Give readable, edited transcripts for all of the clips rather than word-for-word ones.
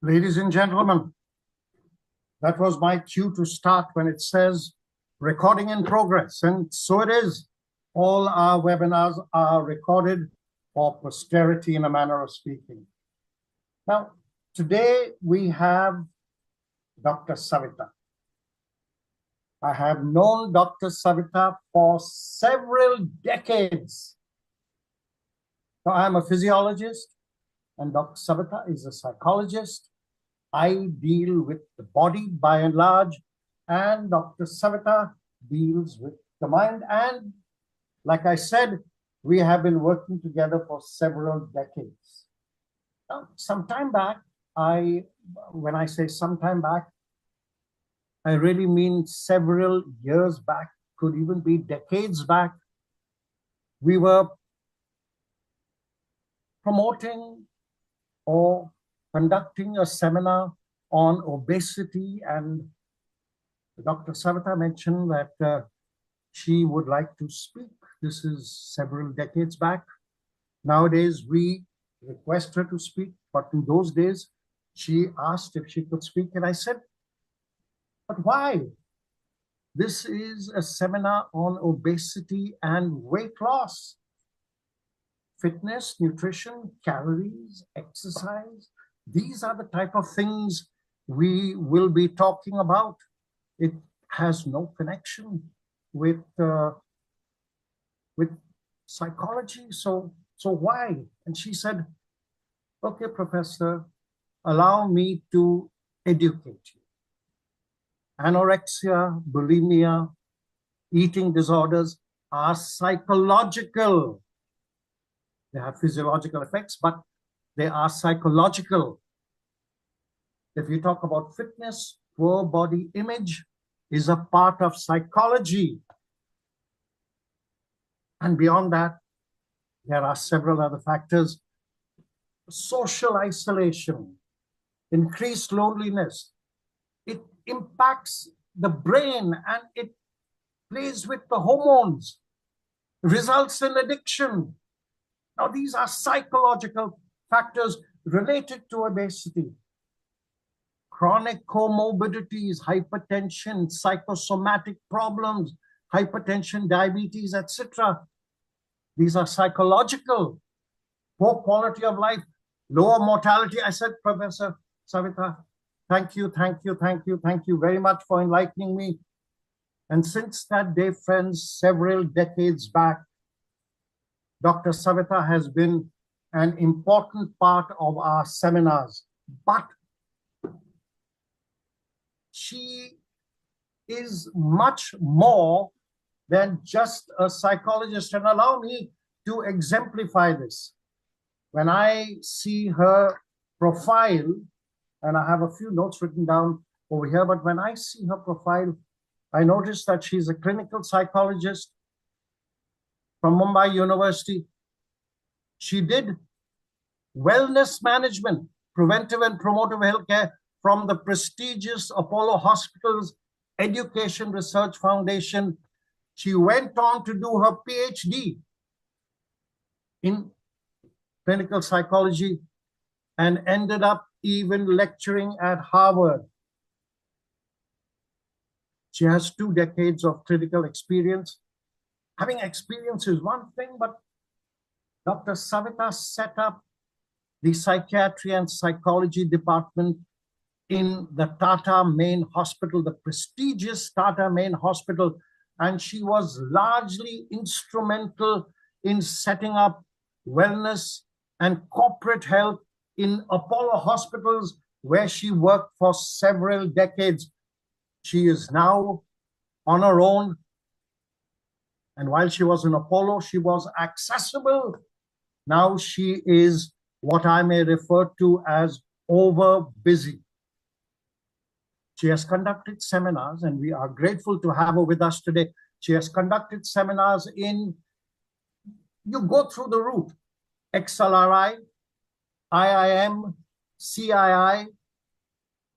Ladies and gentlemen, that was my cue to start when it says recording in progress. And so it is. All our webinars are recorded for posterity in a manner of speaking. Now, today we have Dr. Savita. I have known Dr. Savita for several decades. Now, I'm a physiologist and Dr. Savita is a psychologist. I deal with the body by and large, and Dr. Savita deals with the mind. And like I said, we have been working together for several decades. Now, some time back, when I say some time back, I really mean several years back, could even be decades back. We were promoting or conducting a seminar on obesity, and Dr. Savita mentioned that she would like to speak. This is several decades back. Nowadays, we request her to speak, but in those days, she asked if she could speak, and I said, but why? This is a seminar on obesity and weight loss. Fitness, nutrition, calories, exercise. These are the type of things we will be talking about. It has no connection with psychology. So why? And she said, okay, Professor, allow me to educate you. Anorexia, bulimia, eating disorders are psychological. They have physiological effects, but they are psychological. If you talk about fitness, poor body image is a part of psychology. And beyond that, there are several other factors. Social isolation, increased loneliness. It impacts the brain and it plays with the hormones, results in addiction. Now, these are psychological factors related to obesity. Chronic comorbidities, hypertension, psychosomatic problems, hypertension, diabetes, etc. These are psychological. Poor quality of life, lower mortality. I said, Professor Savita, thank you very much for enlightening me. And since that day, friends, several decades back, Dr. Savita has been an important part of our seminars, but she is much more than just a psychologist. And allow me to exemplify this. When I see her profile, and I have a few notes written down over here, but when I see her profile, I notice that she's a clinical psychologist from Mumbai University. She did wellness management, preventive and promotive healthcare from the prestigious Apollo Hospitals Education Research Foundation. She went on to do her PhD in clinical psychology and ended up even lecturing at Harvard. She has 2 decades of clinical experience. Having experience is one thing, but Dr. Savita set up the psychiatry and psychology department in the Tata Main Hospital, the prestigious Tata Main Hospital, and she was largely instrumental in setting up wellness and corporate health in Apollo hospitals, where she worked for several decades. She is now on her own. And while she was in Apollo, she was accessible. Now she is what I may refer to as over busy. She has conducted seminars, and we are grateful to have her with us today. She has conducted seminars in, you go through the route, XLRI, IIM, CII,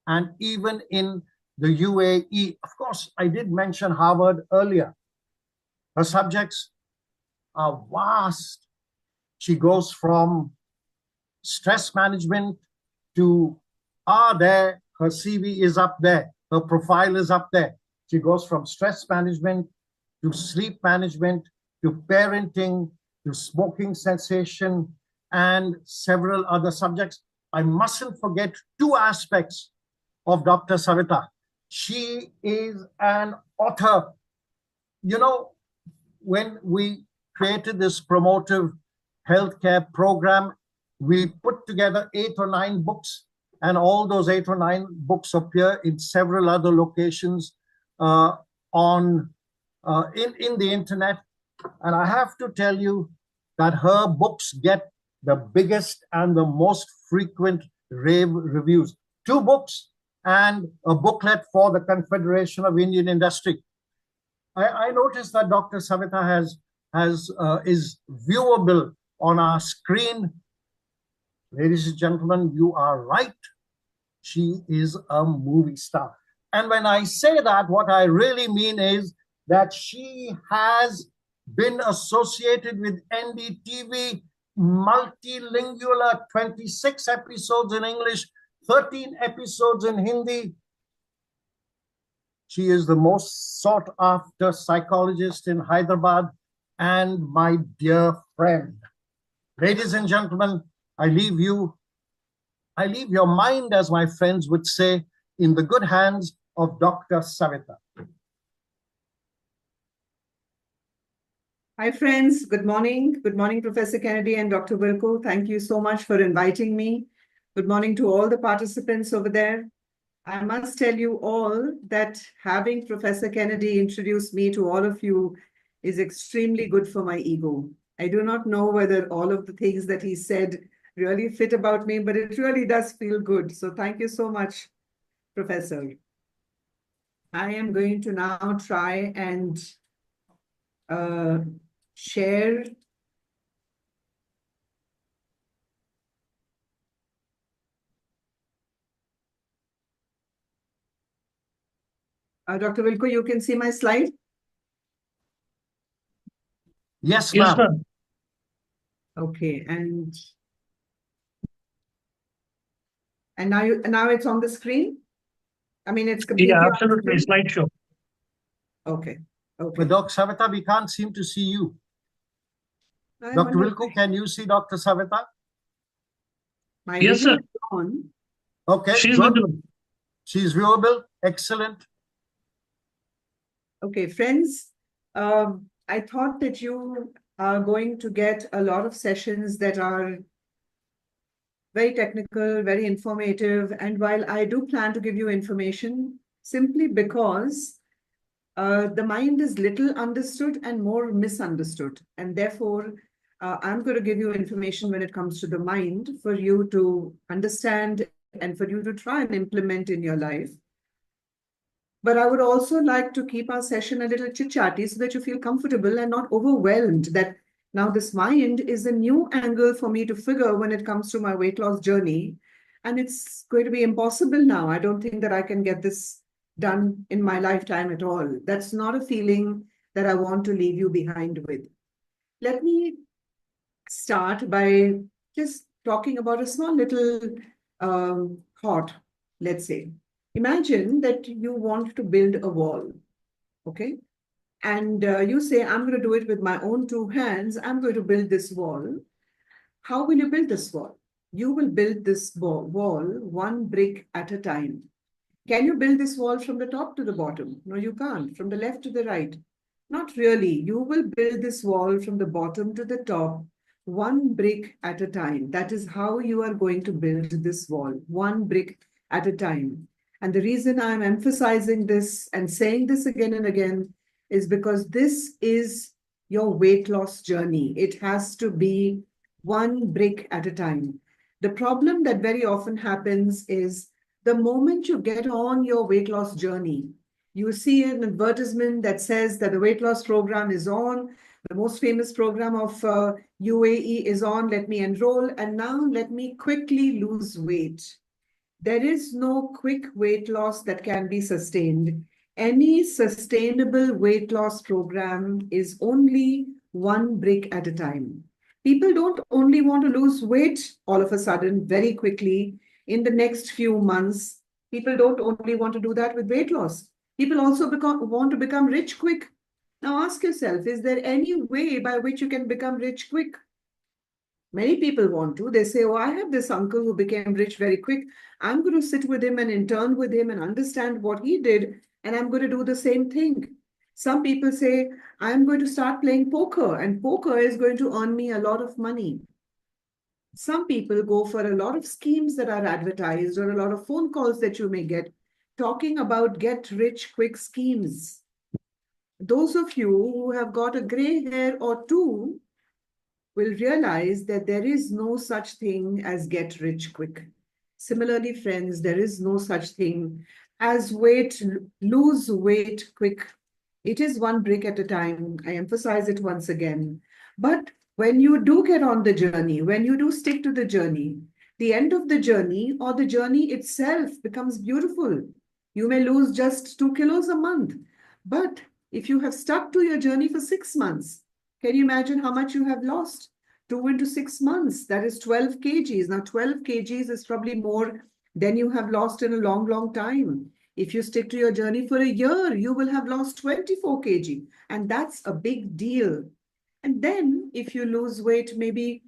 and even in the UAE. Of course, I did mention Harvard earlier. Her subjects are vast. She goes from stress management to are there. Her CV is up there. Her profile is up there. She goes from stress management to sleep management to parenting to smoking cessation and several other subjects. I mustn't forget two aspects of Dr. Savita. She is an author. You know, when we created this promotive healthcare program, we put together 8 or 9 books, and all those 8 or 9 books appear in several other locations on in the internet. And I have to tell you that her books get the biggest and the most frequent rave reviews. 2 books and a booklet for the Confederation of Indian Industry. I noticed that Dr. Savita is viewable on our screen. Ladies and gentlemen, you are right. She is a movie star. And when I say that, what I really mean is that she has been associated with NDTV, multilingual, 26 episodes in English, 13 episodes in Hindi. She is the most sought after psychologist in Hyderabad and my dear friend. Ladies and gentlemen, I leave your mind, as my friends would say, in the good hands of Dr. Savita. Hi, friends. Good morning. Good morning, Professor Kennedy and Dr. Wilco. Thank you so much for inviting me. Good morning to all the participants over there. I must tell you all that having Professor Kennedy introduce me to all of you is extremely good for my ego. I do not know whether all of the things that he said really fit about me, but it really does feel good. So thank you so much, Professor. I am going to now try and share Dr. Wilco, you can see my slide? Yes, ma'am. Okay, and now it's on the screen? I mean, it's completely absolutely, slideshow. Okay. With Dr. Savita, we can't seem to see you. Dr. Wilco, can you see Dr. Savita? My Yes, sir. On. Okay, she's good. visible. She's viewable. Excellent. Okay, friends, I thought that you are going to get a lot of sessions that are very technical, very informative. And while I do plan to give you information, simply because the mind is little understood and more misunderstood. And therefore, I'm going to give you information when it comes to the mind for you to understand and for you to try and implement in your life. But I would also like to keep our session a little chit-chatty so that you feel comfortable and not overwhelmed that now this mind is a new angle for me to figure when it comes to my weight loss journey. And it's going to be impossible now. I don't think that I can get this done in my lifetime at all. That's not a feeling that I want to leave you behind with. Let me start by just talking about a small little thought, let's say. Imagine that you want to build a wall, okay? And you say, I'm going to do it with my own 2 hands. I'm going to build this wall. How will you build this wall? You will build this wall 1 brick at a time. Can you build this wall from the top to the bottom? No, you can't. From the left to the right? Not really. You will build this wall from the bottom to the top, 1 brick at a time. That is how you are going to build this wall, 1 brick at a time. And the reason I'm emphasizing this and saying this again and again is because this is your weight loss journey. It has to be 1 brick at a time. The problem that very often happens is the moment you get on your weight loss journey, you see an advertisement that says that the weight loss program is on, the most famous program of UAE is on, let me enroll, and now let me quickly lose weight. There is no quick weight loss that can be sustained. Any sustainable weight loss program is only 1 brick at a time. People don't only want to lose weight all of a sudden, very quickly. in the next few months. People don't only want to do that with weight loss. People also want to become rich quick. Now ask yourself, is there any way by which you can become rich quick? Many people want to. They say, oh, I have this uncle who became rich very quick. I'm going to sit with him and intern with him and understand what he did, and I'm going to do the same thing. Some people say, I'm going to start playing poker, and poker is going to earn me a lot of money. Some people go for a lot of schemes that are advertised or a lot of phone calls that you may get talking about get rich quick schemes. Those of you who have got a gray hair or two will realize that there is no such thing as get rich quick. Similarly, friends, there is no such thing as lose weight quick. It is one brick at a time. I emphasize it once again. But when you do get on the journey, when you do stick to the journey, the end of the journey or the journey itself becomes beautiful. You may lose just 2 kilos a month, but if you have stuck to your journey for 6 months, can you imagine how much you have lost? 2 into 6 months, that is 12 kgs. Now, 12 kgs is probably more than you have lost in a long, long time. If you stick to your journey for a year, you will have lost 24 kg. And that's a big deal. And then if you lose weight, maybe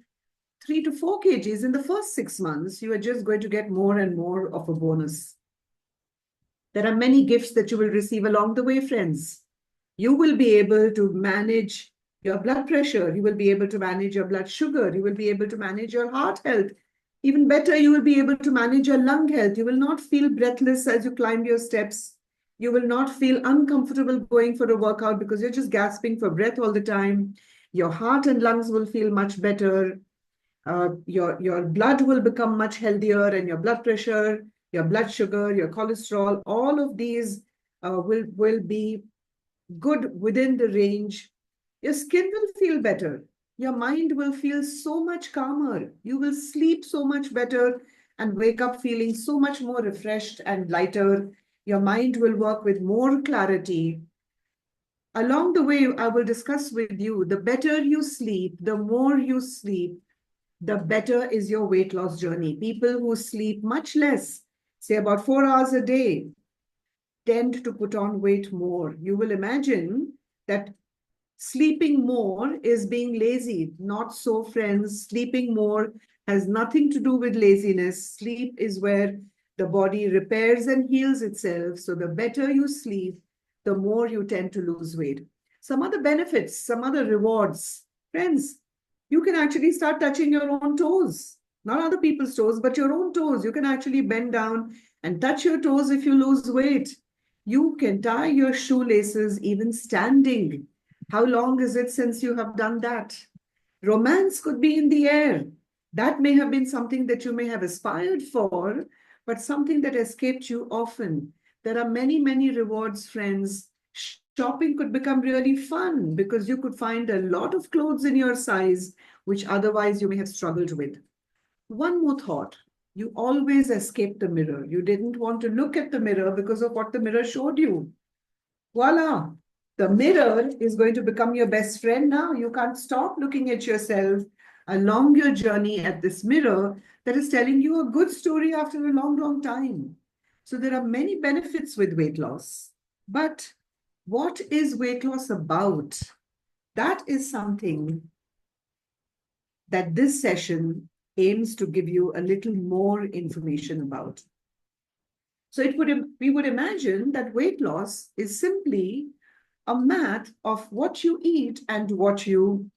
3 to 4 kgs in the first 6 months, you are just going to get more and more of a bonus. There are many gifts that you will receive along the way, friends. You will be able to manage your blood pressure. You will be able to manage your blood sugar. You will be able to manage your heart health. Even better, you will be able to manage your lung health. You will not feel breathless as you climb your steps. You will not feel uncomfortable going for a workout because you're just gasping for breath all the time. Your heart and lungs will feel much better. Your blood will become much healthier, and your blood pressure, your blood sugar, your cholesterol, all of these will be good within the range. Your skin will feel better. Your mind will feel so much calmer. You will sleep so much better and wake up feeling so much more refreshed and lighter. Your mind will work with more clarity. Along the way, I will discuss with you, the better you sleep, the more you sleep, the better is your weight loss journey. People who sleep much less, say about 4 hours a day, tend to put on weight more. You will imagine that sleeping more is being lazy. Not so, friends. Sleeping more has nothing to do with laziness. Sleep is where the body repairs and heals itself. So the better you sleep, the more you tend to lose weight. Some other benefits, some other rewards. Friends, you can actually start touching your own toes. Not other people's toes, but your own toes. You can actually bend down and touch your toes if you lose weight. You can tie your shoelaces even standing. How long is it since you have done that? Romance could be in the air. That may have been something that you may have aspired for, but something that escaped you often. There are many, many rewards, friends. Shopping could become really fun because you could find a lot of clothes in your size, which otherwise you may have struggled with. One more thought. You always escaped the mirror. You didn't want to look at the mirror because of what the mirror showed you. Voila. The mirror is going to become your best friend now. You can't stop looking at yourself along your journey at this mirror that is telling you a good story after a long, long time. So there are many benefits with weight loss. But what is weight loss about? That is something that this session aims to give you a little more information about. So we would imagine that weight loss is simply a math of what you eat and what you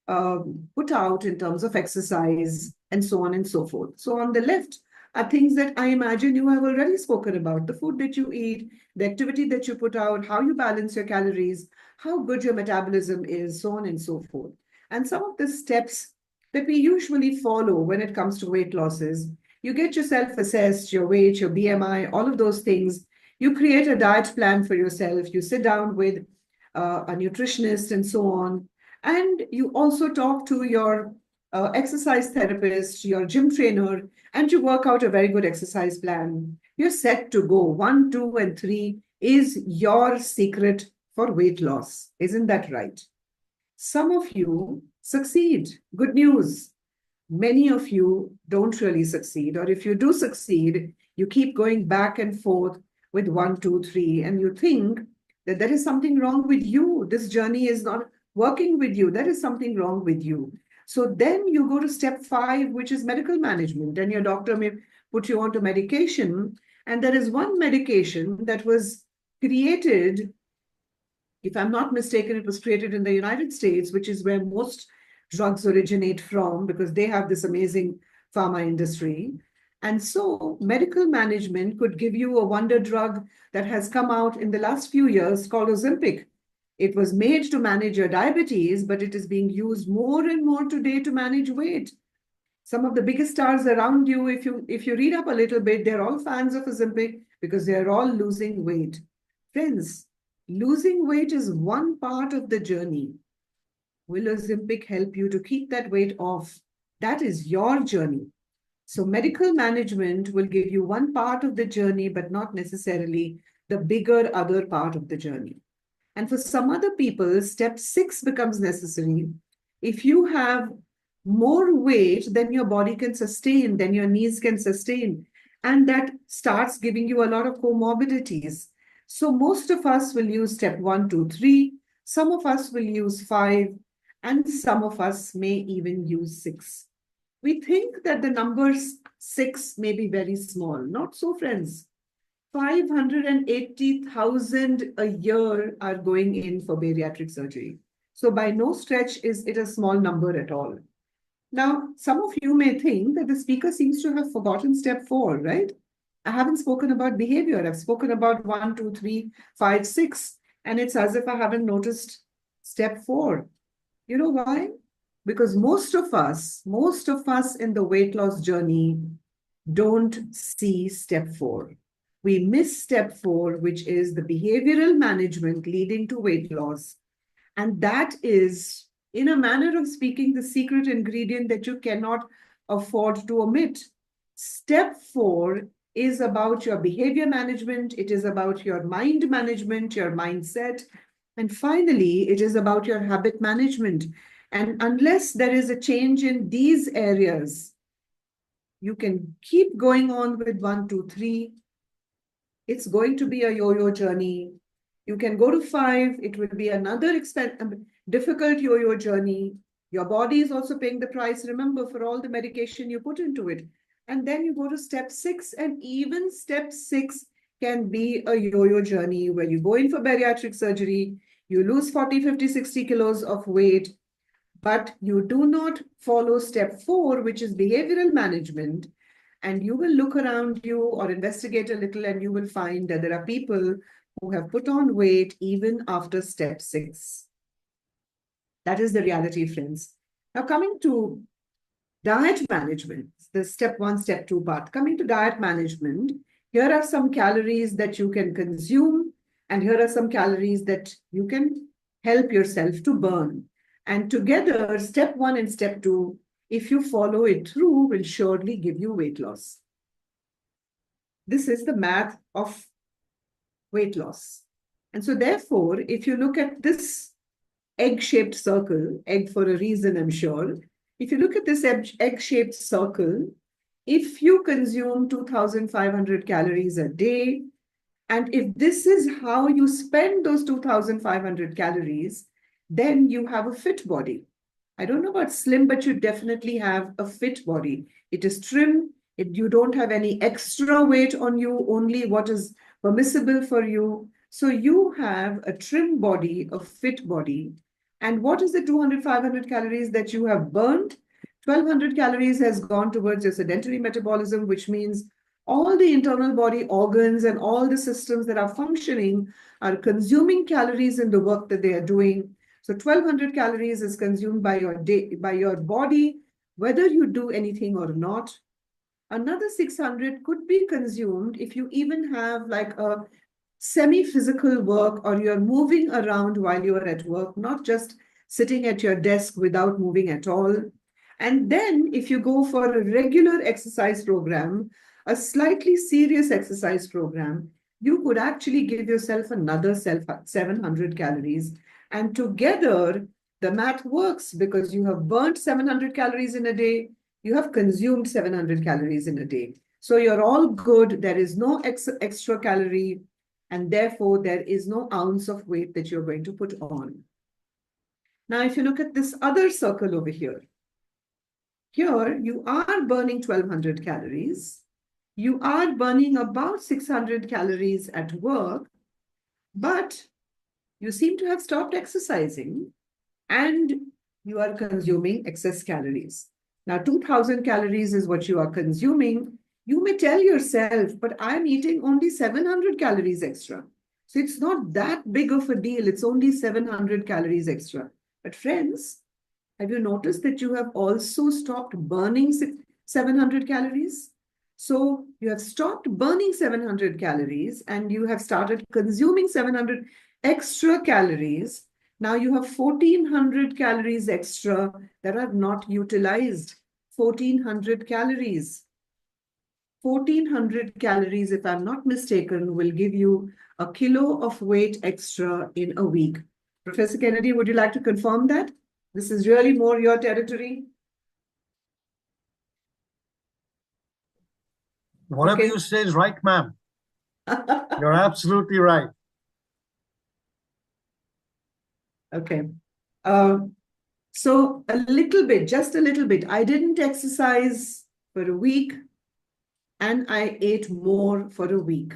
put out in terms of exercise and so on and so forth. So on the left are things that I imagine you have already spoken about: the food that you eat, the activity that you put out, how you balance your calories, how good your metabolism is, so on and so forth. And some of the steps that we usually follow when it comes to weight loss is you get yourself assessed, your weight, your BMI, all of those things. You create a diet plan for yourself. You sit down with a nutritionist and so on. And you also talk to your exercise therapist, your gym trainer, and you work out a very good exercise plan. You're set to go. 1, 2, and 3 is your secret for weight loss. Isn't that right? Some of you succeed. Good news. many of you don't really succeed. Or if you do succeed, you keep going back and forth with 1, 2, 3, and you think that there is something wrong with you. This journey is not working with you. There is something wrong with you. So then you go to step 5, which is medical management, and your doctor may put you onto medication. And there is one medication that was created, if I'm not mistaken, it was created in the United States, which is where most drugs originate from because they have this amazing pharma industry. And so medical management could give you a wonder drug that has come out in the last few years called Ozempic. It was made to manage your diabetes, but it is being used more and more today to manage weight. Some of the biggest stars around you, if you read up a little bit, they're all fans of Ozempic because they're all losing weight. Friends, losing weight is one part of the journey. Will Ozempic help you to keep that weight off? That is your journey. So medical management will give you one part of the journey, but not necessarily the bigger other part of the journey. And for some other people, step 6 becomes necessary. If you have more weight than your body can sustain, than your knees can sustain, and that starts giving you a lot of comorbidities. So most of us will use step 1, 2, 3. Some of us will use 5, and some of us may even use 6. We think that the number 6 may be very small. Not so, friends. 580,000 a year are going in for bariatric surgery. So by no stretch is it a small number at all. Now, some of you may think that the speaker seems to have forgotten step 4, right? I haven't spoken about behavior. I've spoken about 1, 2, 3, 5, 6. And it's as if I haven't noticed step 4. You know why? Because most of us in the weight loss journey don't see step 4. We miss step 4, which is the behavioral management leading to weight loss. And that is, in a manner of speaking, the secret ingredient that you cannot afford to omit. Step 4 is about your behavior management. It is about your mind management, your mindset. And finally, it is about your habit management. And unless there is a change in these areas, you can keep going on with 1, 2, 3. It's going to be a yo-yo journey. You can go to 5. It will be another difficult yo-yo journey. Your body is also paying the price, remember, for all the medication you put into it. And then you go to step 6, and even step 6 can be a yo-yo journey where you go in for bariatric surgery, you lose 40, 50, 60 kilos of weight, but you do not follow step 4, which is behavioral management. And you will look around you or investigate a little, and you will find that there are people who have put on weight even after step 6. That is the reality, friends. Now, coming to diet management, the step 1, step 2 part. Coming to diet management, here are some calories that you can consume, and here are some calories that you can help yourself to burn. And together, step 1 and step 2, if you follow it through, will surely give you weight loss. This is the math of weight loss. And so therefore, if you look at this egg-shaped circle, egg for a reason, I'm sure, if you look at this egg-shaped circle, if you consume 2,500 calories a day, and if this is how you spend those 2,500 calories, then you have a fit body. I don't know about slim, but you definitely have a fit body. It is trim. You don't have any extra weight on you, only what is permissible for you. So you have a trim body, a fit body. And what is the 200, 500 calories that you have burned? 1,200 calories has gone towards your sedentary metabolism, which means all the internal body organs and all the systems that are functioning are consuming calories in the work that they are doing. So 1,200 calories is consumed by your body, whether you do anything or not. Another 600 could be consumed if you even have like a semi-physical work, or you're moving around while you're at work, not just sitting at your desk without moving at all. And then if you go for a regular exercise program, a slightly serious exercise program, you could actually give yourself another 700 calories. And together, the math works because you have burnt 700 calories in a day, you have consumed 700 calories in a day. So you're all good. There is no extra calorie, and therefore there is no ounce of weight that you're going to put on. Now, if you look at this other circle over here, here you are burning 1200 calories. You are burning about 600 calories at work, but you seem to have stopped exercising and you are consuming excess calories. Now, 2000 calories is what you are consuming. You may tell yourself, but I'm eating only 700 calories extra. So it's not that big of a deal. It's only 700 calories extra. But friends, have you noticed that you have also stopped burning 700 calories? So you have stopped burning 700 calories and you have started consuming 700 extra calories. Now you have 1400 calories extra that are not utilized. 1400 calories. 1400 calories, if I'm not mistaken, will give you a kilo of weight extra in a week. Professor Kennedy, would you like to confirm that? This is really more your territory. Whatever Okay. you say is right, ma'am. You're absolutely right. Okay. So a little bit, just a little bit. I didn't exercise for a week and I ate more for a week.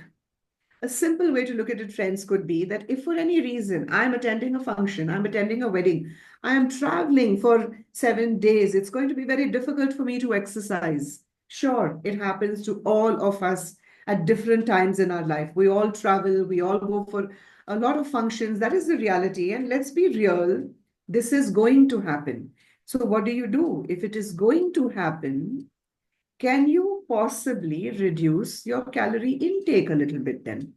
A simple way to look at it, friends, could be that if for any reason I'm attending a function, I'm attending a wedding, I am traveling for 7 days, it's going to be very difficult for me to exercise. Sure, it happens to all of us at different times in our life. We all travel, we all go for a lot of functions. That is the reality. And let's be real, this is going to happen. So what do? If it is going to happen, can you possibly reduce your calorie intake a little bit then?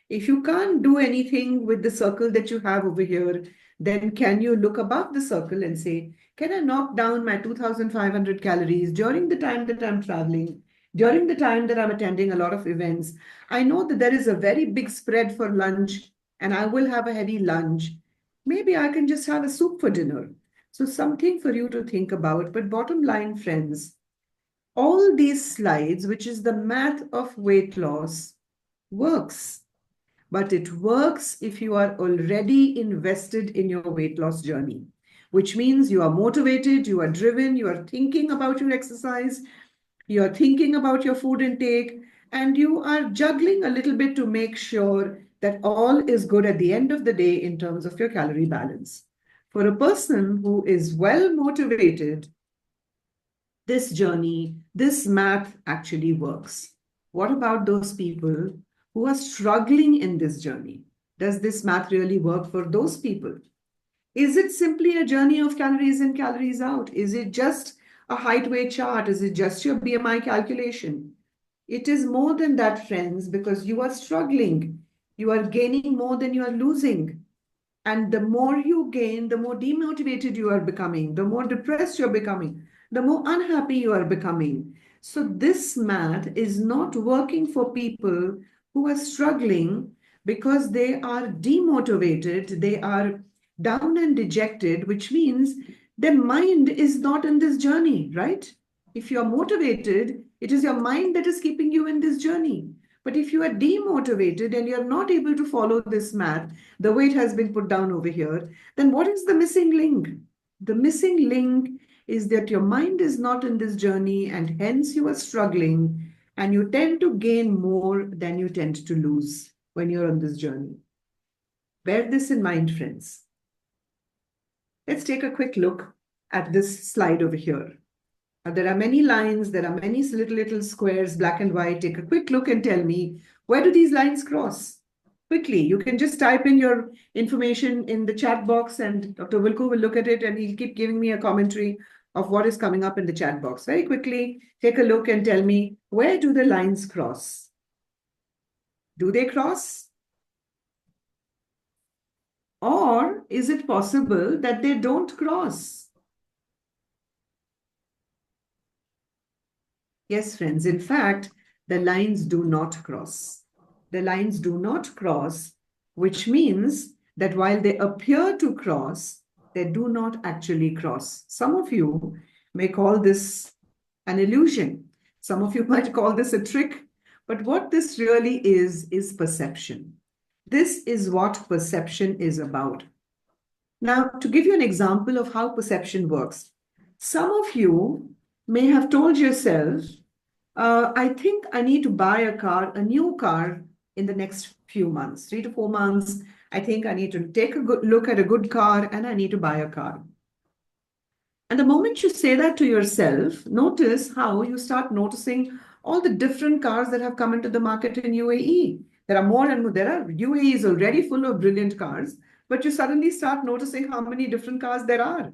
If you can't do anything with the circle that you have over here, then can you look above the circle and say, can I knock down my 2500 calories during the time that I'm traveling, during the time that I'm attending a lot of events? I know that there is a very big spread for lunch and I will have a heavy lunch. Maybe I can just have a soup for dinner. So something for you to think about. But bottom line, friends, all these slides, which is the math of weight loss, works. But it works if you are already invested in your weight loss journey, which means you are motivated, you are driven, you are thinking about your exercise, you are thinking about your food intake, and you are juggling a little bit to make sure that all is good at the end of the day in terms of your calorie balance. For a person who is well motivated, this journey, this math actually works. What about those people who are struggling in this journey? Does this math really work for those people? Is it simply a journey of calories in, calories out? Is it just a height weight chart? Is it just your BMI calculation? It is more than that, friends, because you are struggling. You are gaining more than you are losing. And the more you gain, the more demotivated you are becoming, the more depressed you're becoming, the more unhappy you are becoming. So this math is not working for people who are struggling because they are demotivated, they are down and dejected, which means their mind is not in this journey, right? If you're motivated, it is your mind that is keeping you in this journey. But if you are demotivated and you're not able to follow this math, the way it has been put down over here, then what is the missing link? The missing link is that your mind is not in this journey and hence you are struggling and you tend to gain more than you tend to lose when you're on this journey. Bear this in mind, friends. Let's take a quick look at this slide over here. There are many lines, there are many little squares, black and white. Take a quick look and tell me, where do these lines cross? Quickly, you can just type in your information in the chat box and Dr. Wilco will look at it and he'll keep giving me a commentary of what is coming up in the chat box. Very quickly, take a look and tell me, where do the lines cross? Do they cross? Or is it possible that they don't cross? Yes, friends, in fact, the lines do not cross. The lines do not cross, which means that while they appear to cross, they do not actually cross. Some of you may call this an illusion. Some of you might call this a trick, but what this really is perception. This is what perception is about. Now, to give you an example of how perception works, some of you may have told yourself, I think I need to buy a new car in the next few months, 3 to 4 months. I think I need to take a good look at a good car and I need to buy a car. And the moment you say that to yourself, notice how you start noticing all the different cars that have come into the market in UAE. There are more and more. UAE is already full of brilliant cars, but you suddenly start noticing how many different cars there are.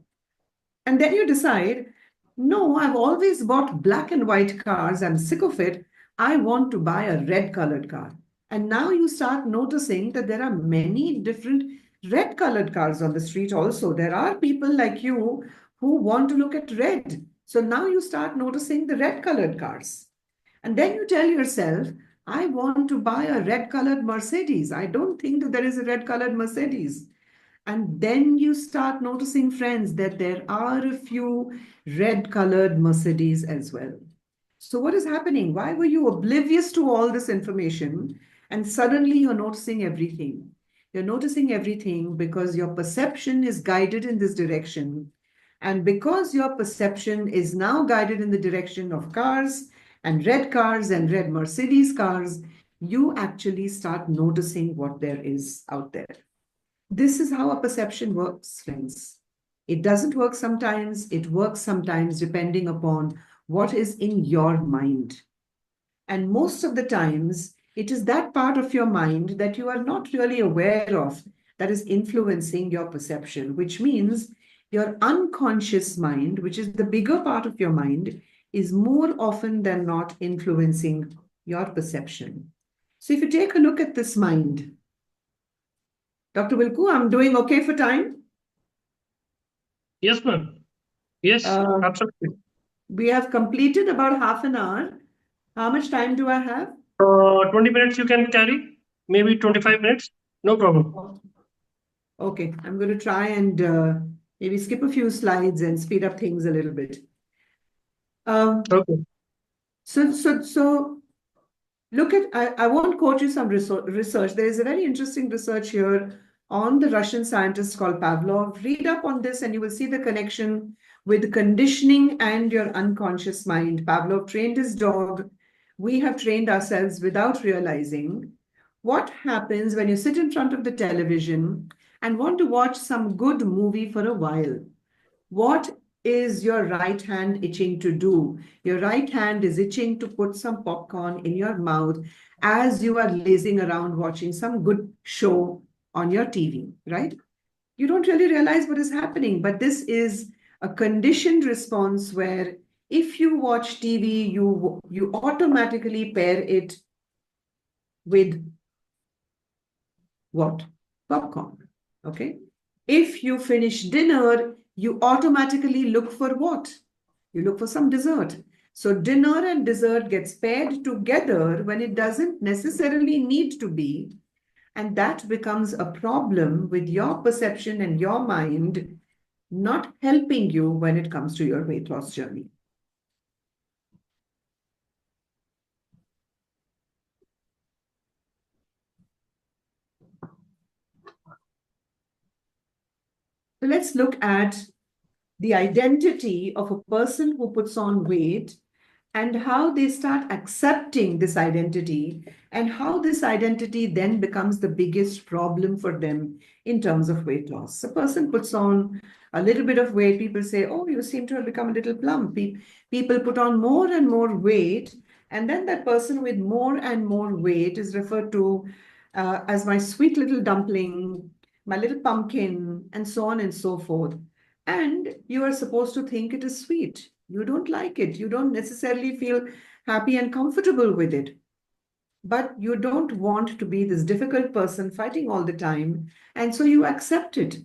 And then you decide, no, I've always bought black and white cars. I'm sick of it. I want to buy a red colored car. And now you start noticing that there are many different red colored cars on the street also. There are people like you who want to look at red. So now you start noticing the red colored cars. And then you tell yourself, I want to buy a red colored Mercedes. I don't think that there is a red colored Mercedes. And then you start noticing, friends, that there are a few red colored Mercedes as well. So what is happening? Why were you oblivious to all this information? And suddenly you're noticing everything. You're noticing everything because your perception is guided in this direction. And because your perception is now guided in the direction of cars and red Mercedes cars, you actually start noticing what there is out there. This is how a perception works, friends. It doesn't work sometimes. It works sometimes depending upon what is in your mind. And most of the times, it is that part of your mind that you are not really aware of that is influencing your perception, which means your unconscious mind, which is the bigger part of your mind, is more often than not influencing your perception. So if you take a look at this mind, Dr. Wilku, I'm doing okay for time? Yes, ma'am. Yes, absolutely. We have completed about half an hour. How much time do I have? 20 minutes you can carry, maybe 25 minutes, no problem. Okay, I'm going to try and maybe skip a few slides and speed up things a little bit. Okay. So look at, I won't quote you some research. There is a very interesting research here on the Russian scientist called Pavlov. Read up on this and you will see the connection with conditioning and your unconscious mind. Pavlov trained his dog. We have trained ourselves without realizing. What happens when you sit in front of the television and want to watch some good movie for a while? What is your right hand itching to do? Your right hand is itching to put some popcorn in your mouth as you are lazing around watching some good show on your TV, right? You don't really realize what is happening, but this is a conditioned response where if you watch TV, you automatically pair it with what? Popcorn, okay? If you finish dinner, you automatically look for what? You look for some dessert. So dinner and dessert gets paired together when it doesn't necessarily need to be. And that becomes a problem with your perception and your mind not helping you when it comes to your weight loss journey. So let's look at the identity of a person who puts on weight and how they start accepting this identity and how this identity then becomes the biggest problem for them in terms of weight loss. A person puts on a little bit of weight, people say, oh, you seem to have become a little plump. People put on more and more weight, and then that person with more and more weight is referred to as my sweet little dumpling, my little pumpkin, and so on and so forth. And you are supposed to think it is sweet. You don't like it. You don't necessarily feel happy and comfortable with it. But you don't want to be this difficult person fighting all the time. And so you accept it.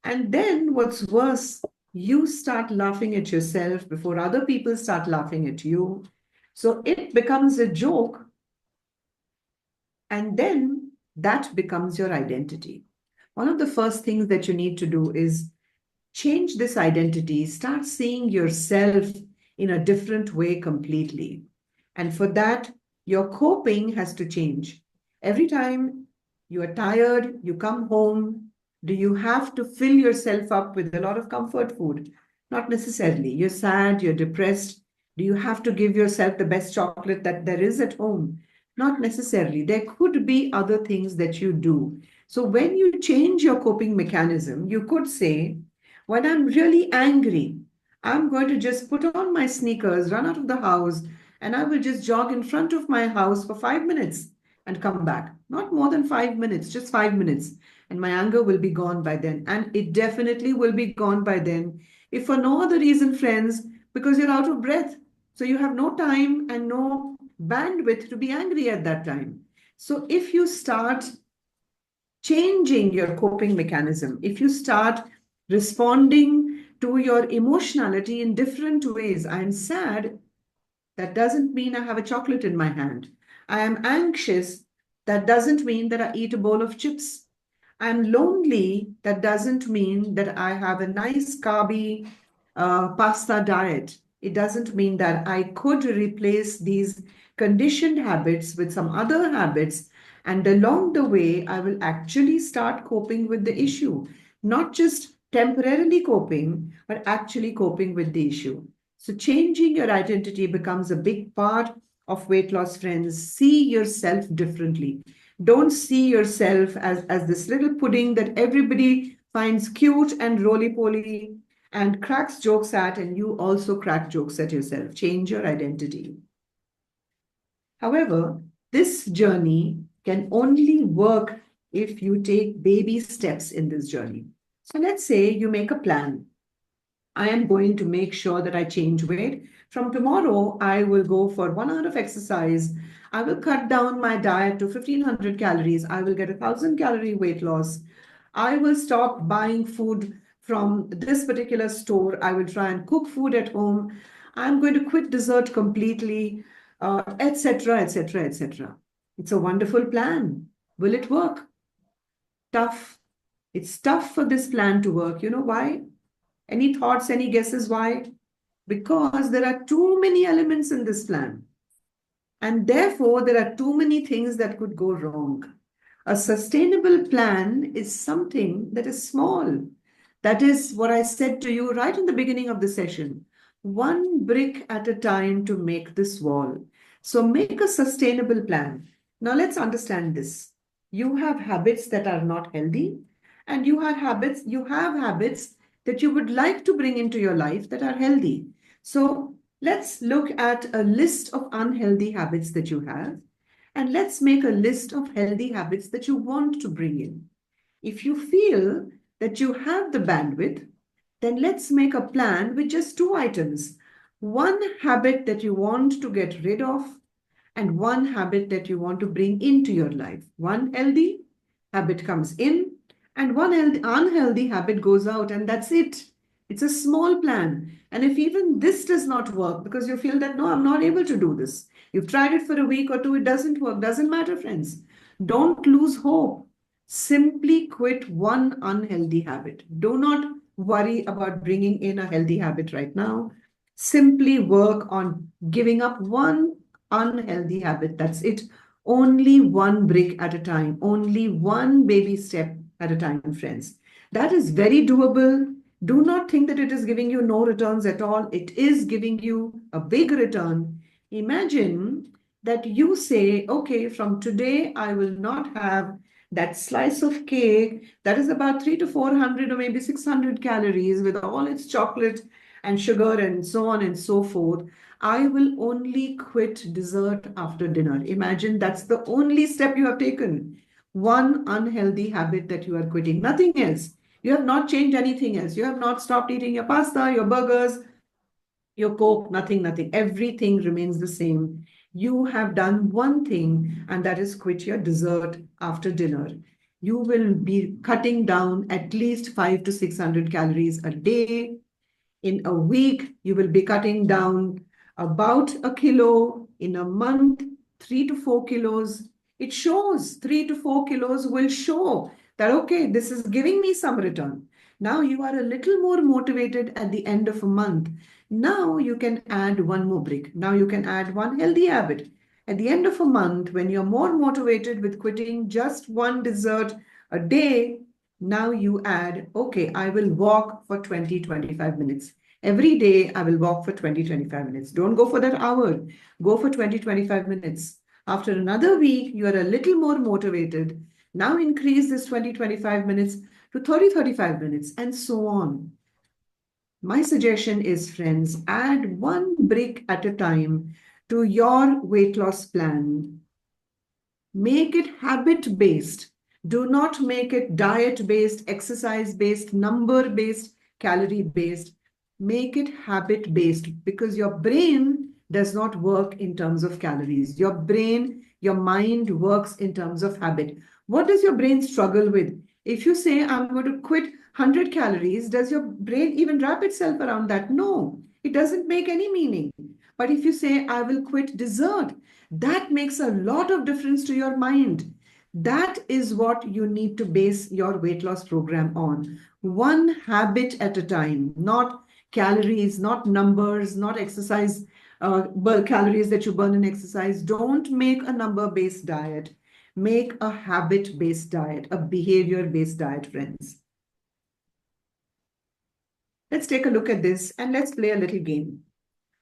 And then what's worse, you start laughing at yourself before other people start laughing at you. So it becomes a joke. And then that becomes your identity. One of the first things that you need to do is change this identity. Start seeing yourself in a different way completely. And for that, your coping has to change. Every time you are tired, you come home, do you have to fill yourself up with a lot of comfort food? Not necessarily. You're sad, you're depressed. Do you have to give yourself the best chocolate that there is at home? Not necessarily. There could be other things that you do. So when you change your coping mechanism, you could say, when I'm really angry, I'm going to just put on my sneakers, run out of the house, and I will just jog in front of my house for 5 minutes and come back. Not more than 5 minutes, just 5 minutes. And my anger will be gone by then. And it definitely will be gone by then. If for no other reason, friends, because you're out of breath. So you have no time and no bandwidth to be angry at that time. So if you start changing your coping mechanism, if you start responding to your emotionality in different ways, I'm sad, that doesn't mean I have a chocolate in my hand. I am anxious, that doesn't mean that I eat a bowl of chips. I'm lonely, that doesn't mean that I have a nice carby pasta diet. It doesn't mean that I could replace these conditioned habits with some other habits. And along the way, I will actually start coping with the issue, not just temporarily coping, but actually coping with the issue. So changing your identity becomes a big part of weight loss, friends. See yourself differently. Don't see yourself as this little pudding that everybody finds cute and roly-poly and cracks jokes at, and you also crack jokes at yourself. Change your identity. However, this journey can only work if you take baby steps in this journey. So let's say you make a plan. I am going to make sure that I change weight. From tomorrow, I will go for 1 hour of exercise. I will cut down my diet to 1500 calories. I will get 1000-calorie weight loss. I will stop buying food from this particular store. I will try and cook food at home. I'm going to quit dessert completely, etc., etc., etc. It's a wonderful plan. Will it work? Tough. It's tough for this plan to work. You know why? Any thoughts, any guesses why? Because there are too many elements in this plan. And therefore, there are too many things that could go wrong. A sustainable plan is something that is small. That is what I said to you right in the beginning of the session. One brick at a time to make this wall. So make a sustainable plan. Now let's understand this. You have habits that are not healthy, and you have habits that you would like to bring into your life that are healthy. So let's look at a list of unhealthy habits that you have, and let's make a list of healthy habits that you want to bring in. If you feel that you have the bandwidth, then let's make a plan with just 2 items. One habit that you want to get rid of, and one habit that you want to bring into your life. One healthy habit comes in, and one unhealthy habit goes out, and that's it. It's a small plan. And if even this does not work because you feel that, no, I'm not able to do this. You've tried it for a week or two, it doesn't work. Doesn't matter, friends. Don't lose hope. Simply quit one unhealthy habit. Do not worry about bringing in a healthy habit right now. Simply work on giving up one unhealthy habit. That's it. Only one brick at a time. Only one baby step at a time, friends. That is very doable. Do not think that it is giving you no returns at all. It is giving you a big return. Imagine that you say, okay, from today, I will not have that slice of cake that is about 300 to 400 or maybe 600 calories with all its chocolate and sugar and so on and so forth. I will only quit dessert after dinner. Imagine that's the only step you have taken. One unhealthy habit that you are quitting, nothing else. You have not changed anything else. You have not stopped eating your pasta, your burgers, your Coke, nothing. Everything remains the same. You have done one thing, and that is quit your dessert after dinner. You will be cutting down at least 500 to 600 calories a day. In a week, you will be cutting down about a kilo. In a month, 3 to 4 kilos. It shows 3 to 4 kilos will show that, okay, this is giving me some return. Now you are a little more motivated at the end of a month. Now you can add one more brick. Now you can add one healthy habit. At the end of a month, when you're more motivated with quitting just one dessert a day, now you add, okay, I will walk for 20-25 minutes. Every day, I will walk for 20-25 minutes. Don't go for that hour. Go for 20-25 minutes. After another week, you are a little more motivated. Now increase this 20-25 minutes to 30-35 minutes, and so on. My suggestion is, friends, add one brick at a time to your weight loss plan. Make it habit-based. Do not make it diet-based, exercise-based, number-based, calorie-based. Make it habit-based, because your brain does not work in terms of calories. Your brain, your mind works in terms of habit. What does your brain struggle with? If you say, I'm going to quit 100 calories, does your brain even wrap itself around that? No, it doesn't make any meaning. But if you say, I will quit dessert, that makes a lot of difference to your mind. That is what you need to base your weight loss program on. One habit at a time, not calories, not numbers, not exercise, calories that you burn in exercise. Don't make a number-based diet. Make a habit-based diet, a behavior-based diet, friends. Let's take a look at this and let's play a little game.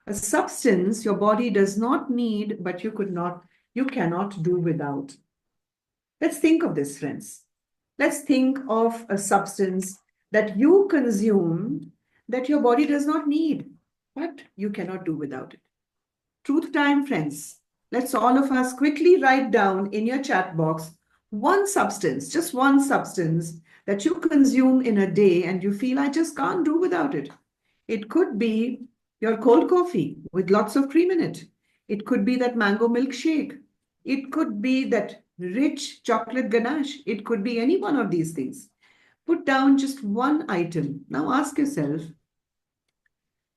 A substance your body does not need, but you cannot do without. Let's think of this, friends. Let's think of a substance that you consume that your body does not need, but you cannot do without it. Truth time, friends. Let's all of us quickly write down in your chat box one substance, just one substance that you consume in a day and you feel, I just can't do without it. It could be your cold coffee with lots of cream in it. It could be that mango milkshake. It could be that rich chocolate ganache. It could be any one of these things. Put down just one item. Now ask yourself,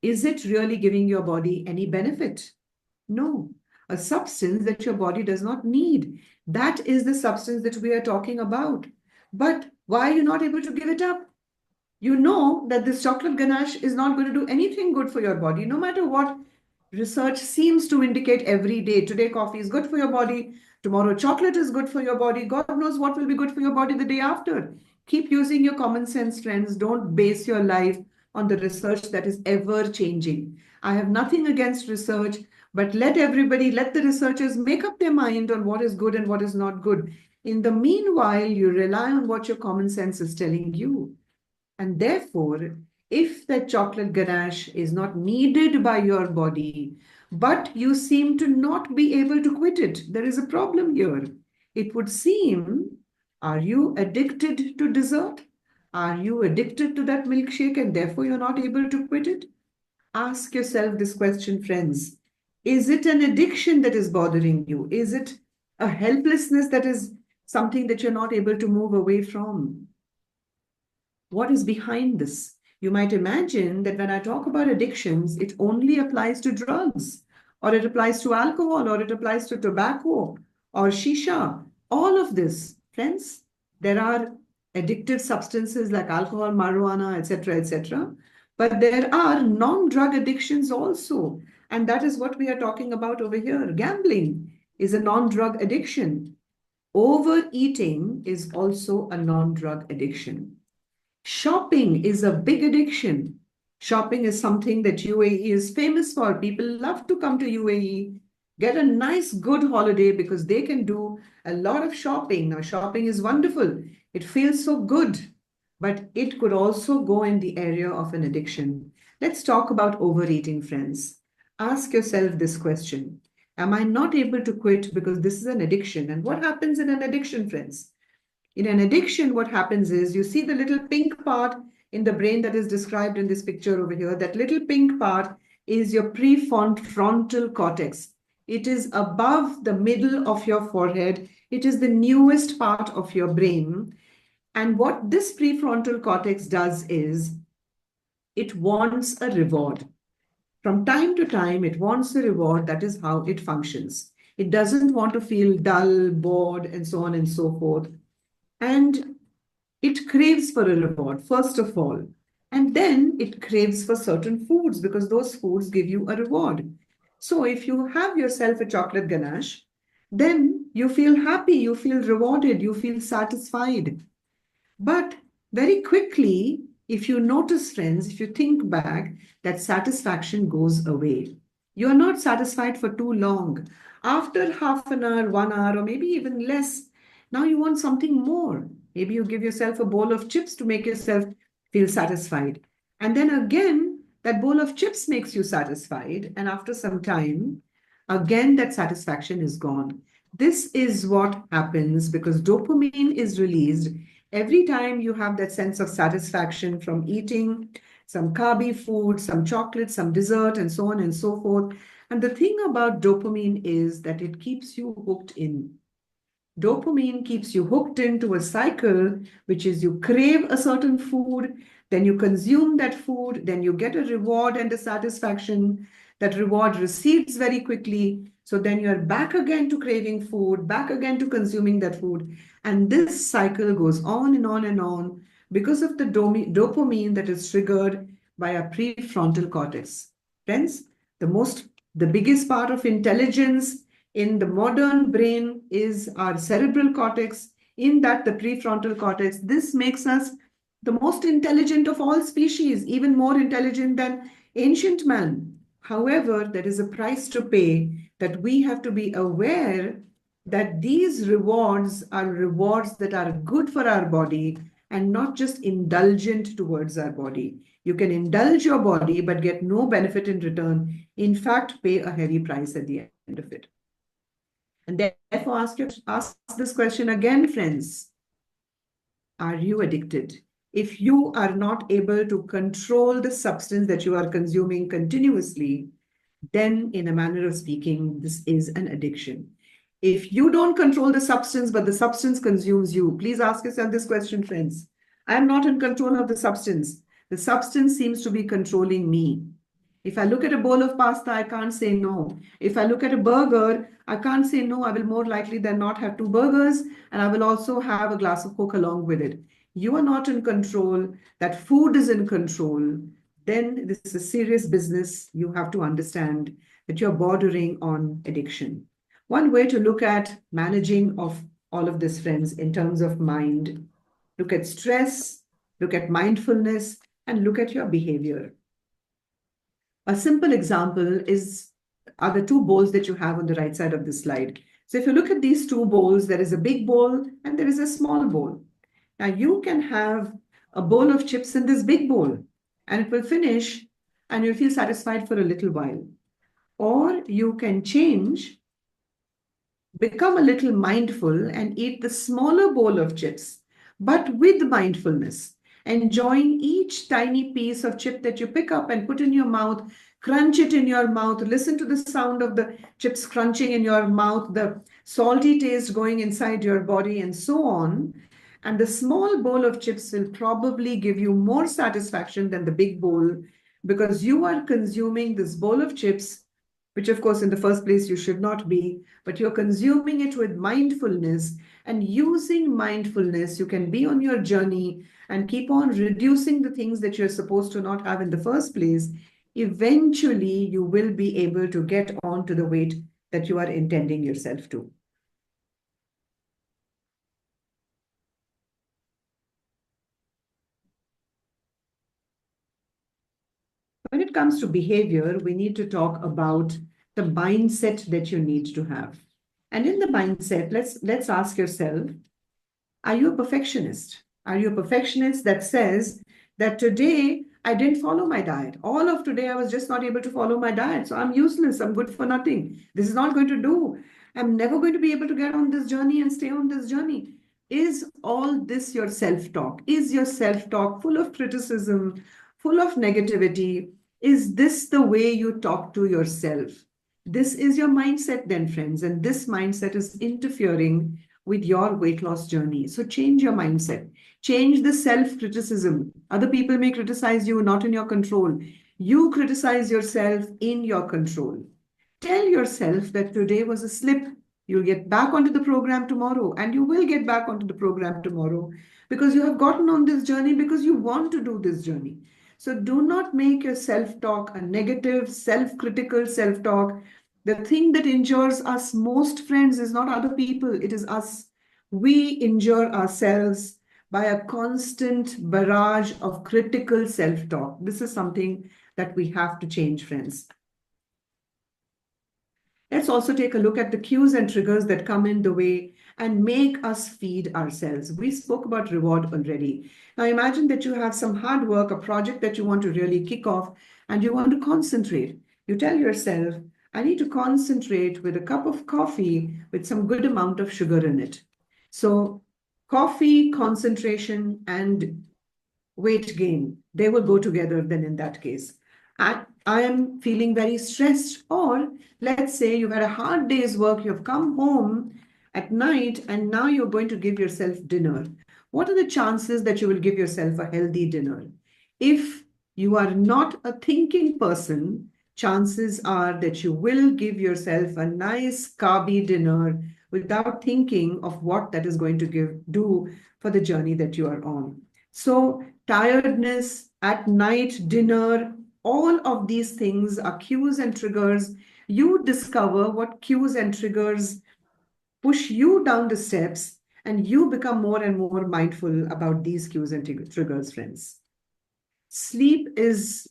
is it really giving your body any benefit? No. A substance that your body does not need. That is the substance that we are talking about. But why are you not able to give it up? You know that this chocolate ganache is not going to do anything good for your body, no matter what research seems to indicate every day. Today, coffee is good for your body. Tomorrow, chocolate is good for your body. God knows what will be good for your body the day after. Keep using your common sense, friends. Don't base your life on the research that is ever changing. I have nothing against research, but let the researchers make up their mind on what is good and what is not good. In the meanwhile, you rely on what your common sense is telling you. And therefore, if that chocolate ganache is not needed by your body, but you seem to not be able to quit it, there is a problem here. It would seem, are you addicted to dessert? Are you addicted to that milkshake and therefore you're not able to quit it? Ask yourself this question, friends. Is it an addiction that is bothering you? Is it a helplessness that is something that you're not able to move away from? What is behind this? You might imagine that when I talk about addictions, it only applies to drugs, or it applies to alcohol, or it applies to tobacco, or shisha. All of this, friends, there are addictive substances like alcohol, marijuana, etc., etc. But there are non-drug addictions also. And that is what we are talking about over here. Gambling is a non-drug addiction. Overeating is also a non-drug addiction. Shopping is a big addiction. Shopping is something that UAE is famous for. People love to come to UAE, get a nice, good holiday because they can do a lot of shopping. Now, shopping is wonderful. It feels so good, but it could also go in the area of an addiction. Let's talk about overeating, friends. Ask yourself this question. Am I not able to quit because this is an addiction? And what happens in an addiction, friends? In an addiction, what happens is you see the little pink part in the brain that is described in this picture over here. That little pink part is your prefrontal cortex. It is above the middle of your forehead. It is the newest part of your brain. And what this prefrontal cortex does is it wants a reward. From time to time, it wants a reward. That is how it functions. It doesn't want to feel dull, bored, and so on and so forth. And It craves for a reward, first of all. And then it craves for certain foods because those foods give you a reward. So if you have yourself a chocolate ganache, then you feel happy, you feel rewarded, you feel satisfied. But very quickly, if you notice, friends, if you think back, that satisfaction goes away. You are not satisfied for too long. After half an hour, 1 hour, or maybe even less, now you want something more. Maybe you give yourself a bowl of chips to make yourself feel satisfied. And then again, that bowl of chips makes you satisfied. And after some time, again, that satisfaction is gone. This is what happens because dopamine is released every time you have that sense of satisfaction from eating some carby food, some chocolate, some dessert, and so on and so forth. And the thing about dopamine is that it keeps you hooked in. Dopamine keeps you hooked into a cycle, which is you crave a certain food, then you consume that food, then you get a reward and a satisfaction. That reward recedes very quickly. So then you're back again to craving food, back again to consuming that food. And this cycle goes on and on and on because of the dopamine that is triggered by our prefrontal cortex. Friends, the biggest part of intelligence in the modern brain is our cerebral cortex, in that the prefrontal cortex. This makes us the most intelligent of all species, even more intelligent than ancient man. However, there is a price to pay that we have to be aware that these rewards are rewards that are good for our body and not just indulgent towards our body. You can indulge your body but get no benefit in return. In fact, pay a heavy price at the end of it. And therefore, ask this question again, friends. Are you addicted? If you are not able to control the substance that you are consuming continuously, then in a manner of speaking, this is an addiction. If you don't control the substance, but the substance consumes you, please ask yourself this question, friends. I am not in control of the substance. The substance seems to be controlling me. If I look at a bowl of pasta, I can't say no. If I look at a burger, I can't say no. I will more likely than not have two burgers, and I will also have a glass of Coke along with it. You are not in control. That food is in control. Then this is a serious business. You have to understand that you're bordering on addiction. One way to look at managing of all of this, friends, in terms of mind, look at stress, look at mindfulness, and look at your behavior. A simple example are the two bowls that you have on the right side of the slide. So if you look at these two bowls, there is a big bowl and there is a small bowl. Now you can have a bowl of chips in this big bowl and it will finish and you'll feel satisfied for a little while. Or you can change, become a little mindful and eat the smaller bowl of chips, but with mindfulness, enjoying each tiny piece of chip that you pick up and put in your mouth, crunch it in your mouth, listen to the sound of the chips crunching in your mouth, the salty taste going inside your body, and so on. And the small bowl of chips will probably give you more satisfaction than the big bowl because you are consuming this bowl of chips, which of course in the first place you should not be, but you're consuming it with mindfulness. And using mindfulness, you can be on your journey and keep on reducing the things that you're supposed to not have in the first place. Eventually, you will be able to get on to the weight that you are intending yourself to. When it comes to behavior, we need to talk about the mindset that you need to have. And in the mindset, let's ask yourself, are you a perfectionist? Are you a perfectionist that says that today I didn't follow my diet? All of today I was just not able to follow my diet. So I'm useless. I'm good for nothing. This is not going to do. I'm never going to be able to get on this journey and stay on this journey. Is all this your self-talk? Is your self-talk full of criticism, full of negativity? Is this the way you talk to yourself? This is your mindset then, friends, and this mindset is interfering with your weight loss journey. So change your mindset. Change the self-criticism. Other people may criticize you, not in your control. You criticize yourself in your control. Tell yourself that today was a slip. You'll get back onto the program tomorrow, and you will get back onto the program tomorrow because you have gotten on this journey because you want to do this journey. So do not make your self-talk a negative, self-critical self-talk. The thing that injures us most, friends, is not other people, it is us. We injure ourselves by a constant barrage of critical self-talk. This is something that we have to change, friends. Let's also take a look at the cues and triggers that come in the way and make us feed ourselves. We spoke about reward already. Now imagine that you have some hard work, a project that you want to really kick off, and you want to concentrate. You tell yourself, I need to concentrate with a cup of coffee with some good amount of sugar in it. So coffee, concentration, and weight gain, they will go together then in that case. I am feeling very stressed, or let's say you've had a hard day's work, you've come home at night, and now you're going to give yourself dinner. What are the chances that you will give yourself a healthy dinner? If you are not a thinking person, chances are that you will give yourself a nice carby dinner without thinking of what that is going to do for the journey that you are on. So tiredness at night, dinner, all of these things are cues and triggers. You discover what cues and triggers push you down the steps, and you become more and more mindful about these cues and triggers, friends. Sleep is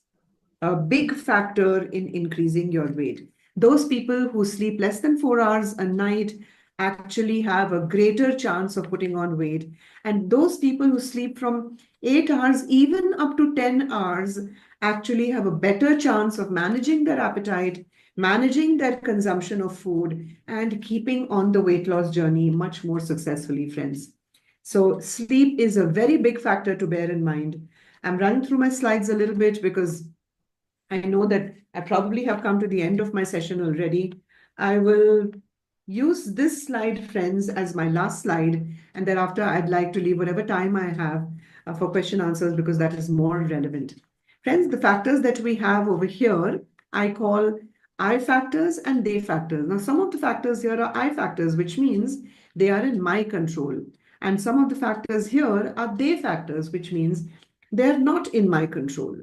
a big factor in increasing your weight. Those people who sleep less than 4 hours a night actually have a greater chance of putting on weight. And those people who sleep from 8 hours, even up to 10 hours, actually have a better chance of managing their appetite, managing their consumption of food, and keeping on the weight loss journey much more successfully, friends. So sleep is a very big factor to bear in mind. I'm running through my slides a little bit because I know that I probably have come to the end of my session already. I will use this slide, friends, as my last slide, and thereafter I'd like to leave whatever time I have for question answers because that is more relevant. Friends, the factors that we have over here, I call I factors and they factors. Now, some of the factors here are I factors, which means they are in my control. And some of the factors here are they factors, which means they're not in my control.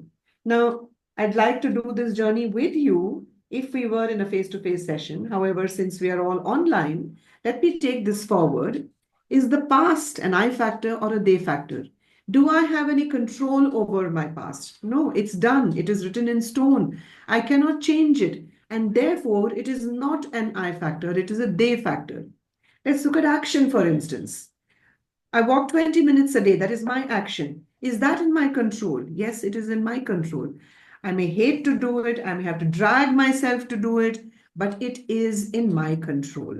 Now, I'd like to do this journey with you if we were in a face-to-face session. However, since we are all online, let me take this forward. Is the past an I factor or a they factor? Do I have any control over my past? No, it's done. It is written in stone. I cannot change it. And therefore, it is not an I factor. It is a they factor. Let's look at action, for instance. I walk 20 minutes a day. That is my action. Is that in my control? Yes, it is in my control. I may hate to do it. I may have to drag myself to do it, but it is in my control.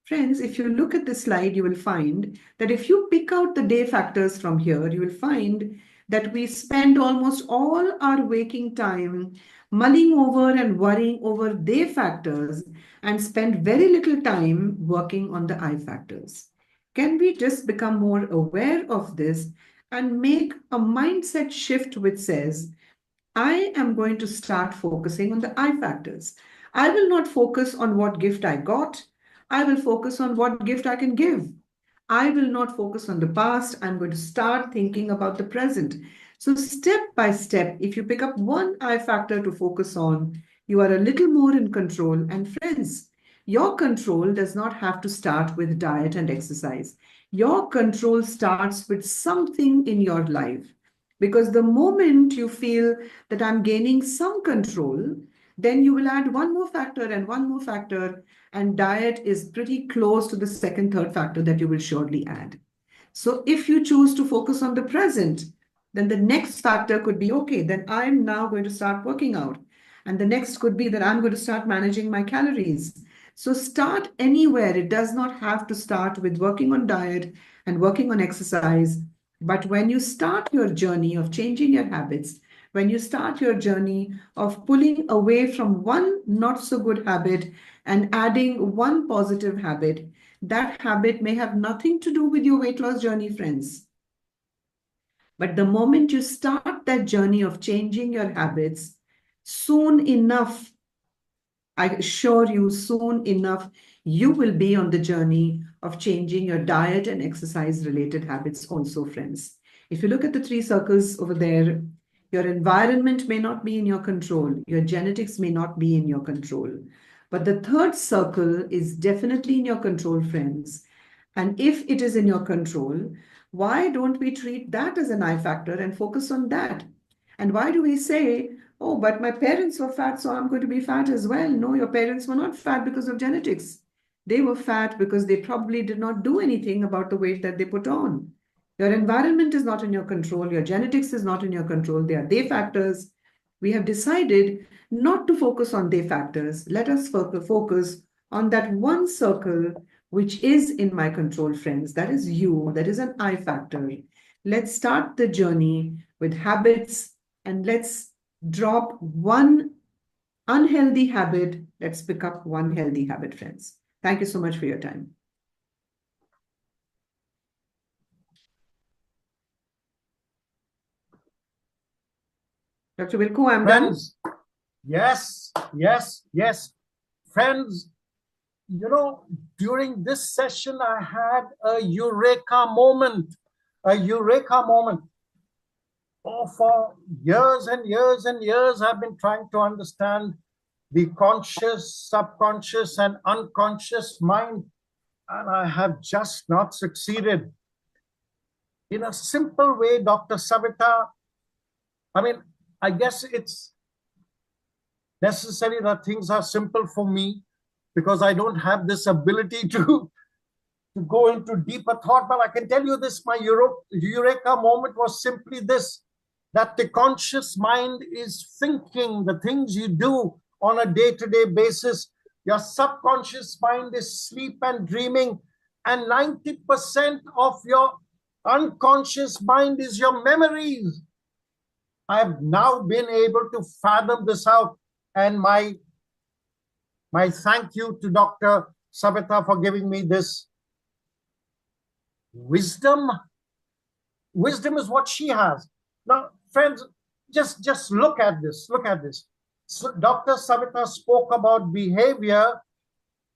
Friends, if you look at the slide, you will find that if you pick out the day factors from here, you will find that we spend almost all our waking time mulling over and worrying over day factors and spend very little time working on the I factors. Can we just become more aware of this and make a mindset shift which says, I am going to start focusing on the I factors. I will not focus on what gift I got. I will focus on what gift I can give. I will not focus on the past. I'm going to start thinking about the present. So step by step, if you pick up one I factor to focus on, you are a little more in control. And friends, your control does not have to start with diet and exercise. Your control starts with something in your life. Because the moment you feel that I'm gaining some control, then you will add one more factor and one more factor, and diet is pretty close to the second, third factor that you will surely add. So if you choose to focus on the present, then the next factor could be, okay, then I'm now going to start working out. And the next could be that I'm going to start managing my calories. So start anywhere. It does not have to start with working on diet and working on exercise. But when you start your journey of changing your habits, when you start your journey of pulling away from one not so good habit and adding one positive habit, that habit may have nothing to do with your weight loss journey, friends. But the moment you start that journey of changing your habits, soon enough, I assure you, soon enough, you will be on the journey of changing your diet and exercise related habits also, friends. If you look at the 3 circles over there, your environment may not be in your control, your genetics may not be in your control, but the 3rd circle is definitely in your control, friends. And if it is in your control, why don't we treat that as an I factor and focus on that? And why do we say, oh, but my parents were fat, so I'm going to be fat as well? No, your parents were not fat because of genetics. They were fat because they probably did not do anything about the weight that they put on. Your environment is not in your control. Your genetics is not in your control. They are they factors. We have decided not to focus on they factors. Let us focus on that one circle which is in my control, friends. That is you. That is an I factor. Let's start the journey with habits and let's drop one unhealthy habit. Let's pick up one healthy habit, friends. Thank you so much for your time. Dr. Wilku, I'm done. Friends, yes. Friends, you know, during this session, I had a eureka moment. Oh, for years and years and years, I've been trying to understand the conscious, subconscious, and unconscious mind, and I have just not succeeded. In a simple way, Dr. Savita, I mean, I guess it's necessary that things are simple for me because I don't have this ability to go into deeper thought. But I can tell you this, my eureka moment was simply this, that the conscious mind is thinking the things you do on a day-to-day basis. Your subconscious mind is sleep and dreaming, and 90% of your unconscious mind is your memories. I've now been able to fathom this out, and my thank you to Dr. Savita for giving me this wisdom. Wisdom is what she has. Now, friends, just look at this. Look at this. So Dr. Savita spoke about behavior,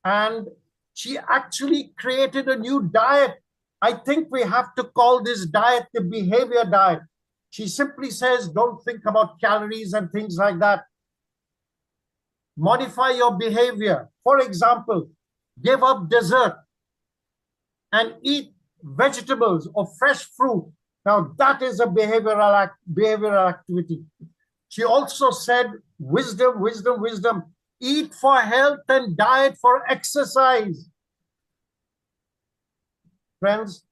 and she actually created a new diet. I think we have to call this diet the behavior diet. She simply says, don't think about calories and things like that. Modify your behavior. For example, give up dessert and eat vegetables or fresh fruit. Now, that is a behavioral activity. She also said, wisdom. Eat for health and diet for exercise. Friends,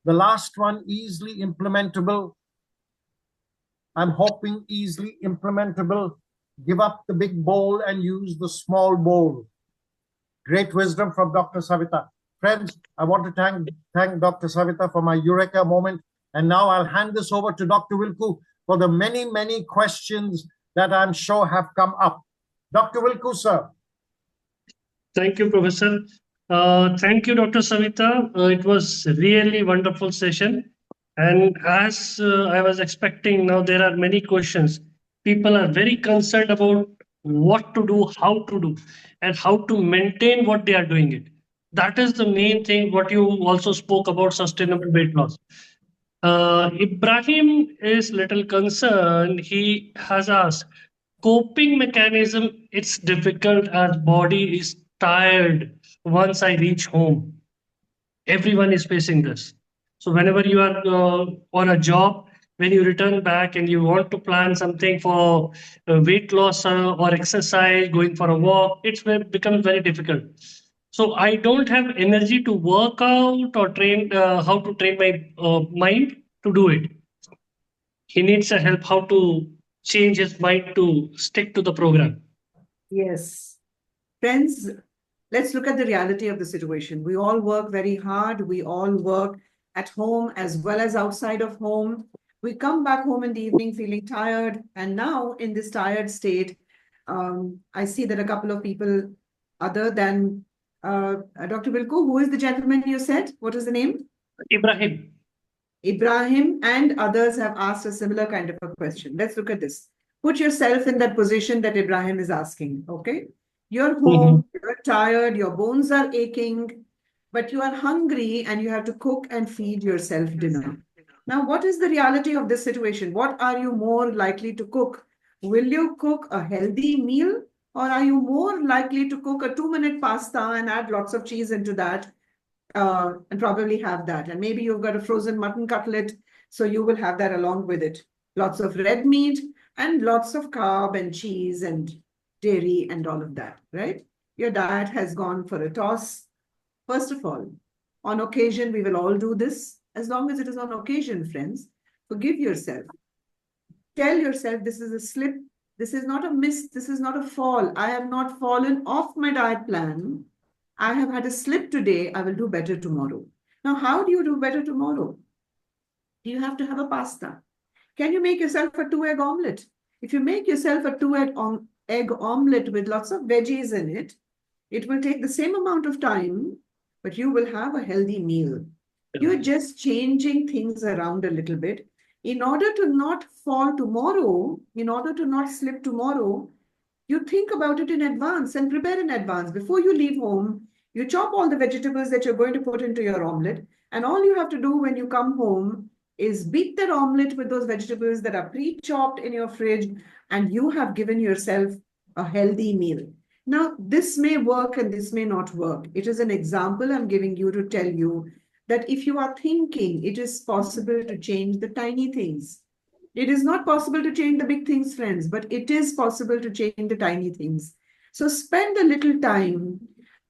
the last one, easily implementable. I'm hoping easily implementable. Give up the big bowl and use the small bowl. Great wisdom from Dr. Savita. Friends, I want to thank Dr. Savita for my eureka moment. And now I'll hand this over to Dr. Wilku for the many, many questions that I'm sure have come up. Dr. Wilku, sir. Thank you, Professor. Thank you, Dr. Savita. It was really wonderful session. And as I was expecting, now there are many questions. People are very concerned about what to do, how to do, and how to maintain what they are doing it. That is the main thing, what you also spoke about sustainable weight loss. Ibrahim is little concerned. He has asked, coping mechanism, it's difficult as body is tired once I reach home. Everyone is facing this. So whenever you are on a job, when you return back and you want to plan something for weight loss or exercise, going for a walk, it becomes very difficult. So I don't have energy to work out or train how to train my mind to do it. He needs a help how to change his mind to stick to the program. Yes. Friends, let's look at the reality of the situation. We all work very hard. We all work at home as well as outside of home. We come back home in the evening feeling tired. And now in this tired state, I see that a couple of people other than Dr. Wilku, who is the gentleman you said? What is the name? Ibrahim. Ibrahim and others have asked a similar kind of a question. Let's look at this. Put yourself in that position that Ibrahim is asking, okay? You're Mhm. home, you're tired, your bones are aching, but you are hungry and you have to cook and feed yourself dinner. Now, what is the reality of this situation? What are you more likely to cook? Will you cook a healthy meal, or are you more likely to cook a 2-minute pasta and add lots of cheese into that, and probably have that? And maybe you've got a frozen mutton cutlet, so you will have that along with it. Lots of red meat and lots of carb and cheese and dairy and all of that, right? Your diet has gone for a toss. First of all, on occasion, we will all do this. As long as it is on occasion, friends, forgive yourself. Tell yourself this is a slip. This is not a miss. This is not a fall. I have not fallen off my diet plan. I have had a slip today. I will do better tomorrow. Now, how do you do better tomorrow? Do you have to have a pasta? Can you make yourself a 2-egg omelette? If you make yourself a 2-egg omelette with lots of veggies in it will take the same amount of time, but you will have a healthy meal. You're just changing things around a little bit. In order to not fall tomorrow, in order to not slip tomorrow, you think about it in advance and prepare in advance. Before you leave home, you chop all the vegetables that you're going to put into your omelette. And all you have to do when you come home is beat that omelette with those vegetables that are pre-chopped in your fridge, and you have given yourself a healthy meal. Now, this may work and this may not work. It is an example I'm giving you to tell you that if you are thinking, it is possible to change the tiny things. It is not possible to change the big things, friends, but it is possible to change the tiny things. So spend a little time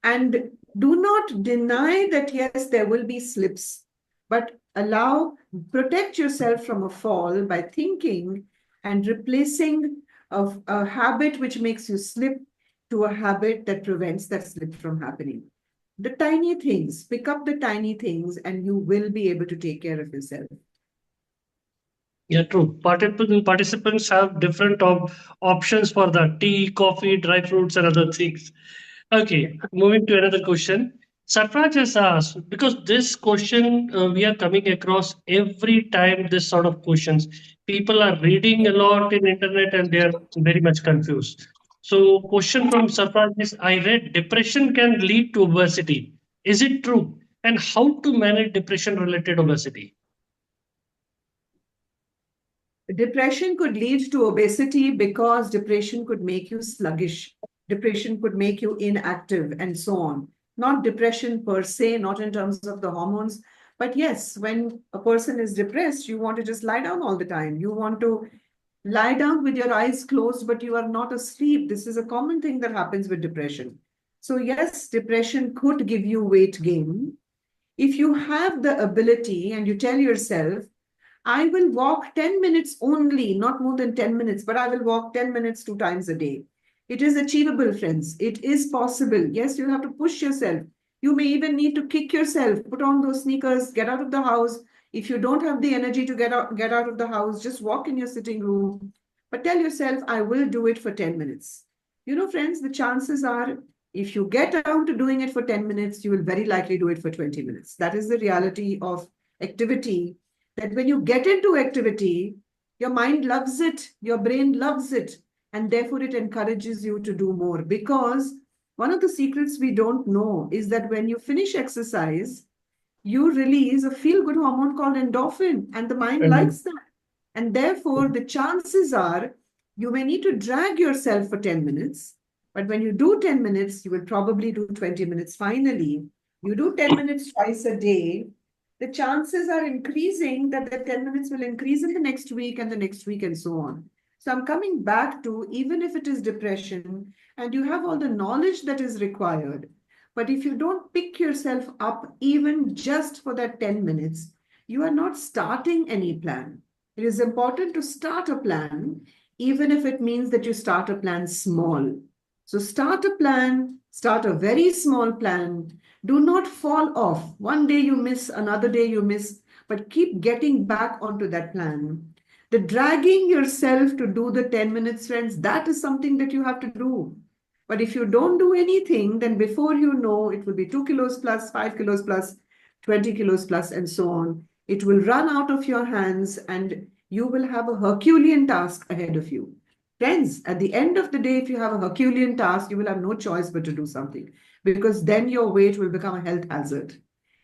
and do not deny that, yes, there will be slips, but protect yourself from a fall by thinking and replacing a habit which makes you slip to a habit that prevents that slip from happening. The tiny things, pick up the tiny things, and you will be able to take care of yourself. Yeah, true. Participants have different options for that: tea, coffee, dry fruits, and other things. Okay, moving to another question. Sarfraj has asked, because this question we are coming across every time this sort of questions. People are reading a lot in internet and they are very much confused. So, question from Sarfraj is: I read depression can lead to obesity. Is it true? And how to manage depression-related obesity? Depression could lead to obesity because depression could make you sluggish. Depression could make you inactive and so on. Not depression per se, not in terms of the hormones. But yes, when a person is depressed, you want to just lie down all the time. You want to lie down with your eyes closed, but you are not asleep. This is a common thing that happens with depression. So yes, depression could give you weight gain. If you have the ability and you tell yourself, I will walk 10 minutes only, not more than 10 minutes, but I will walk 10 minutes 2 times a day. It is achievable, friends. It is possible. Yes, you have to push yourself. You may even need to kick yourself, put on those sneakers, get out of the house. If you don't have the energy to get out of the house, just walk in your sitting room. But tell yourself, I will do it for 10 minutes. You know, friends, the chances are if you get down to doing it for 10 minutes, you will very likely do it for 20 minutes. That is the reality of activity, that when you get into activity, your mind loves it, your brain loves it, and therefore it encourages you to do more. Because one of the secrets we don't know is that when you finish exercise, you release a feel-good hormone called endorphin, and the mind Mhm. likes that. And therefore, the chances are you may need to drag yourself for 10 minutes, but when you do 10 minutes, you will probably do 20 minutes finally. You do 10 minutes twice a day, the chances are increasing that the 10 minutes will increase in the next week and the next week and so on. So I'm coming back to, even if it is depression and you have all the knowledge that is required, but if you don't pick yourself up even just for that 10 minutes, you are not starting any plan. It is important to start a plan, even if it means that you start a plan small. So start a plan, start a very small plan. Do not fall off. One day you miss, another day you miss, but keep getting back onto that plan. The dragging yourself to do the 10 minutes, friends, that is something that you have to do. But if you don't do anything, then before you know, it will be 2 kilos plus, 5 kilos plus, 20 kilos plus, and so on. It will run out of your hands and you will have a Herculean task ahead of you. Friends, at the end of the day, if you have a Herculean task, you will have no choice but to do something, because then your weight will become a health hazard.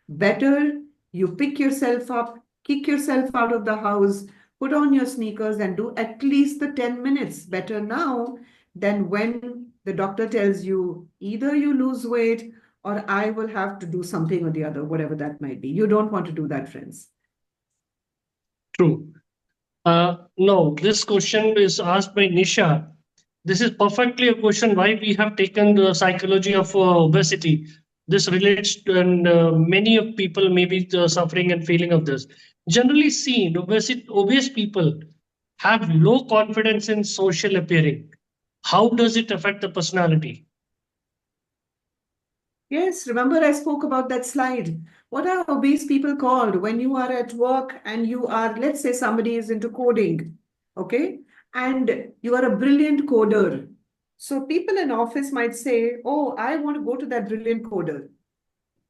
Better you pick yourself up, kick yourself out of the house, put on your sneakers and do at least the 10 minutes. Better now than when the doctor tells you either you lose weight or I will have to do something or the other, whatever that might be. You don't want to do that, friends. True. No, this question is asked by Nisha. This is perfectly a question why we have taken the psychology of obesity. This relates to, and many of people may be suffering and feeling of this. Generally seen, obese people have low confidence in social appearing. How does it affect the personality? Yes, remember I spoke about that slide. What are obese people called when you are at work and you are, let's say somebody is into coding, okay? And you are a brilliant coder. So people in office might say, oh, I want to go to that brilliant coder.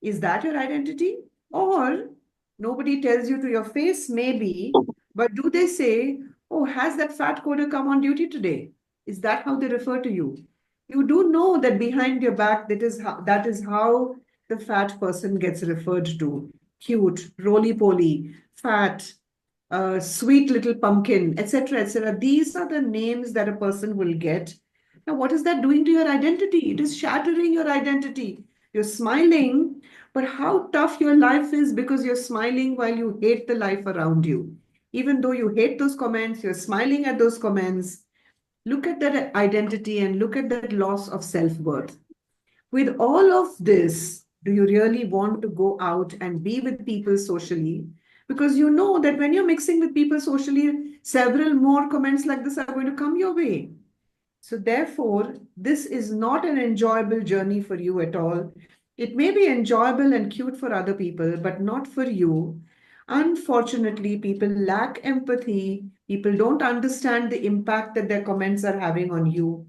Is that your identity? Or nobody tells you to your face, maybe, but do they say, oh, has that fat coder come on duty today? Is that how they refer to you? You do know that behind your back, that is how the fat person gets referred to. Cute, roly-poly, fat, sweet little pumpkin, etc., etc. These are the names that a person will get. Now, what is that doing to your identity? It is shattering your identity. You're smiling, but how tough your life is because you're smiling while you hate the life around you. Even though you hate those comments, you're smiling at those comments. Look at that identity and look at that loss of self-worth. With all of this, do you really want to go out and be with people socially? Because you know that when you're mixing with people socially, several more comments like this are going to come your way. So therefore, this is not an enjoyable journey for you at all. It may be enjoyable and cute for other people, but not for you. Unfortunately, people lack empathy. People don't understand the impact that their comments are having on you.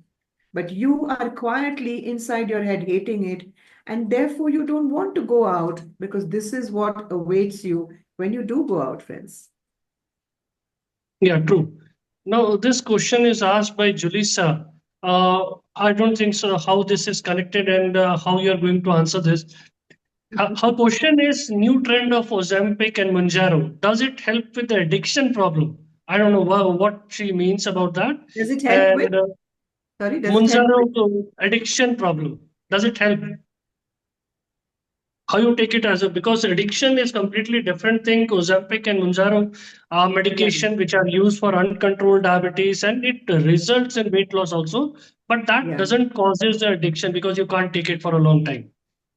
But you are quietly inside your head hating it. And therefore, you don't want to go out because this is what awaits you when you do go out, friends. Yeah, true. Now, this question is asked by Julissa. I don't think so how this is connected and how you're going to answer this. Her question is new trend of Ozempic and Mounjaro. Does it help with the addiction problem? I don't know what she means about that. Does it help with? And Sorry, does it help Mounjaro with? addiction problem. Does it help? How you take it as a, because addiction is completely different thing. Ozempic and Mounjaro are Yeah, medication which are used for uncontrolled diabetes and it results in weight loss also, but that yeah, doesn't causes the addiction because you can't take it for a long time.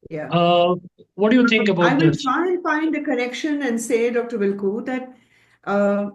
yeah. Uh, what do you think I about will this? try and find a connection and say, Dr. Vilku, that uh,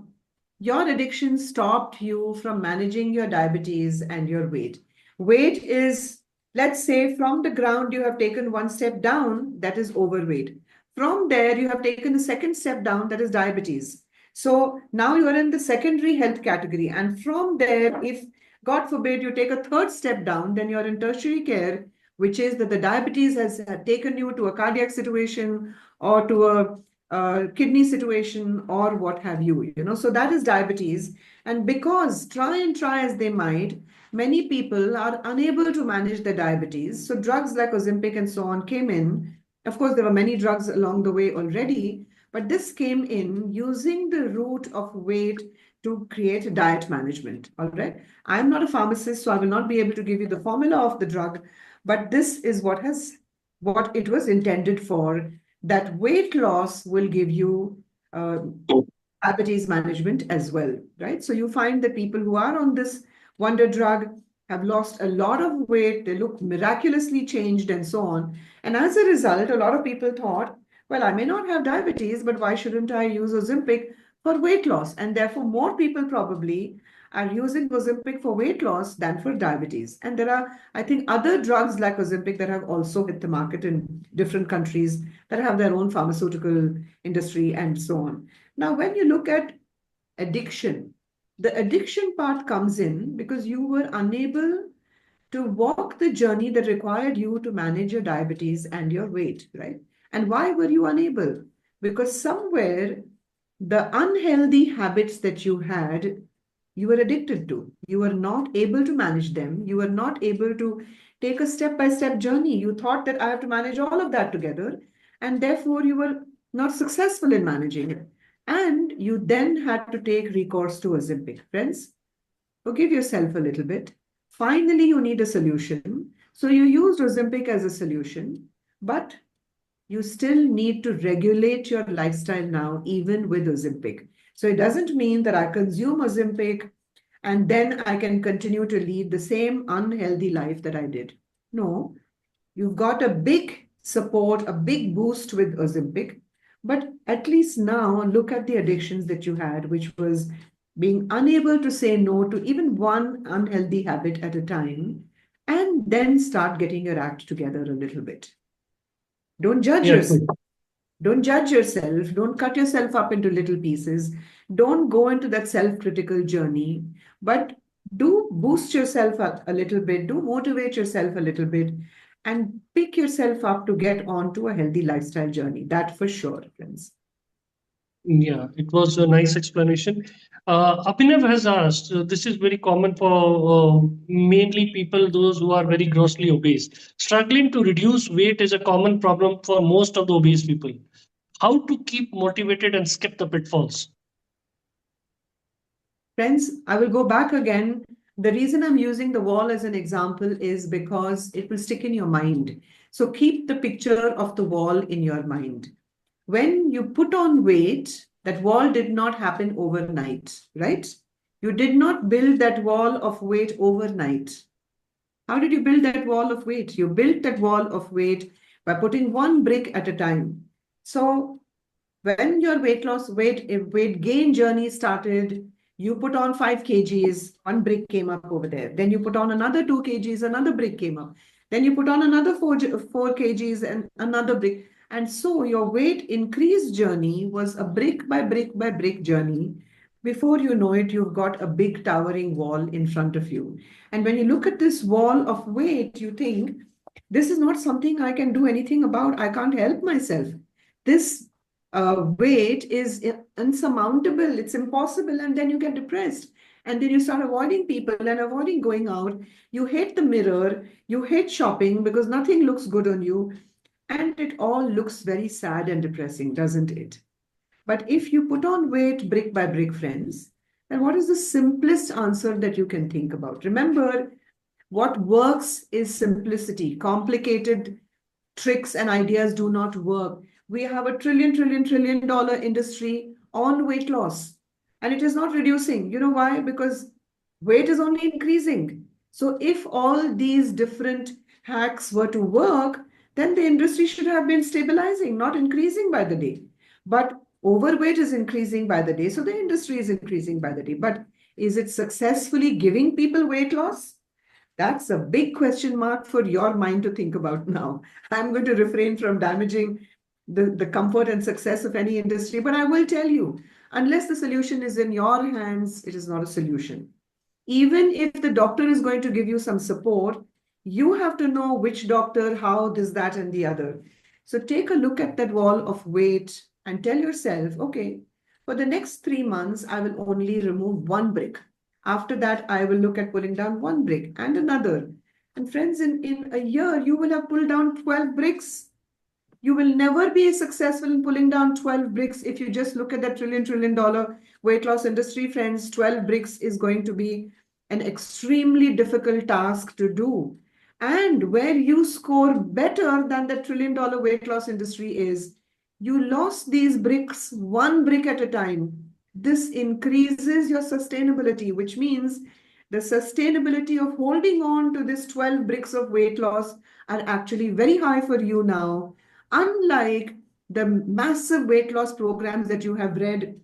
your addiction stopped you from managing your diabetes and your weight. Weight is, let's say, from the ground, you have taken one step down, that is overweight. From there, you have taken a second step down, that is diabetes. So now you are in the secondary health category. And from there, if God forbid you take a third step down, then you're in tertiary care, which is that the diabetes has taken you to a cardiac situation or to a kidney situation or what have you, so that is diabetes. And because try as they might, many people are unable to manage their diabetes. So drugs like Ozempic and so on came in. Of course, there were many drugs along the way already, but this came in using the route of weight to create diet management. All right. I'm not a pharmacist, so I will not be able to give you the formula of the drug, but this is what it was intended for, that weight loss will give you uh, diabetes management as well, right? So you find that people who are on this wonder drug have lost a lot of weight, they look miraculously changed and so on. And as a result, a lot of people thought, well, I may not have diabetes, but why shouldn't I use Ozempic for weight loss? And therefore, more people probably are using Ozempic for weight loss than for diabetes. And there are, I think, other drugs like Ozempic that have also hit the market in different countries that have their own pharmaceutical industry and so on. Now, when you look at addiction, the addiction part comes in because you were unable to walk the journey that required you to manage your diabetes and your weight, right? And why were you unable? Because somewhere the unhealthy habits that you had, you were addicted to. You were not able to manage them. You were not able to take a step-by-step journey. You thought that I have to manage all of that together, and therefore you were not successful in managing it. And you then had to take recourse to Ozempic. Friends, forgive yourself a little bit. Finally, you need a solution. So you used Ozempic as a solution, but you still need to regulate your lifestyle now, even with Ozempic. So it doesn't mean that I consume Ozempic and then I can continue to lead the same unhealthy life that I did. No, you've got a big support, a big boost with Ozempic, but at least now look at the addictions that you had, which was being unable to say no to even one unhealthy habit at a time, and then start getting your act together a little bit. Don't judge Yeah, yourself. Don't judge yourself. Don't cut yourself up into little pieces. Don't go into that self-critical journey, but do boost yourself up a little bit. Do motivate yourself a little bit and pick yourself up to get onto a healthy lifestyle journey. That for sure, friends. yeah, it was a nice explanation. Abhinav has asked, this is very common for mainly people, those who are very grossly obese. Struggling to reduce weight is a common problem for most of the obese people. How to keep motivated and skip the pitfalls? Friends, I will go back again. The reason I'm using the wall as an example is because it will stick in your mind. So keep the picture of the wall in your mind. When you put on weight, that wall did not happen overnight, right? You did not build that wall of weight overnight. How did you build that wall of weight? You built that wall of weight by putting one brick at a time. So when your weight gain journey started, you put on 5 kgs, one brick came up over there. Then you put on another 2 kgs, another brick came up. Then you put on another 4 kgs and another brick. And so your weight increase journey was a brick by brick by brick journey. Before you know it, you've got a big towering wall in front of you. And when you look at this wall of weight, you think, this is not something I can do anything about. I can't help myself. This weight is insurmountable. It's impossible. And then you get depressed. And then you start avoiding people and avoiding going out. You hate the mirror. You hate shopping because nothing looks good on you. And it all looks very sad and depressing, doesn't it? But if you put on weight brick by brick, friends, then what is the simplest answer that you can think about? Remember, what works is simplicity. Complicated tricks and ideas do not work. We have a trillion dollar industry on weight loss, and it is not reducing. You know why? Because weight is only increasing. So if all these different hacks were to work, then the industry should have been stabilizing, not increasing by the day. But overweight is increasing by the day, so the industry is increasing by the day. But is it successfully giving people weight loss? That's a big question mark for your mind to think about now. I'm going to refrain from damaging the comfort and success of any industry, but I will tell you, unless the solution is in your hands, it is not a solution. Even if the doctor is going to give you some support, you have to know which doctor, how, this, that, and the other. So take a look at that wall of weight and tell yourself, okay, for the next 3 months, I will only remove one brick. After that, I will look at pulling down one brick and another. And friends, in a year, you will have pulled down 12 bricks. You will never be successful in pulling down 12 bricks if you just look at that trillion dollar weight loss industry, friends. 12 bricks is going to be an extremely difficult task to do. And where you score better than the trillion dollar weight loss industry is, you lost these bricks one brick at a time. This increases your sustainability, which means the sustainability of holding on to this 12 bricks of weight loss are actually very high for you now. Unlike the massive weight loss programs that you have read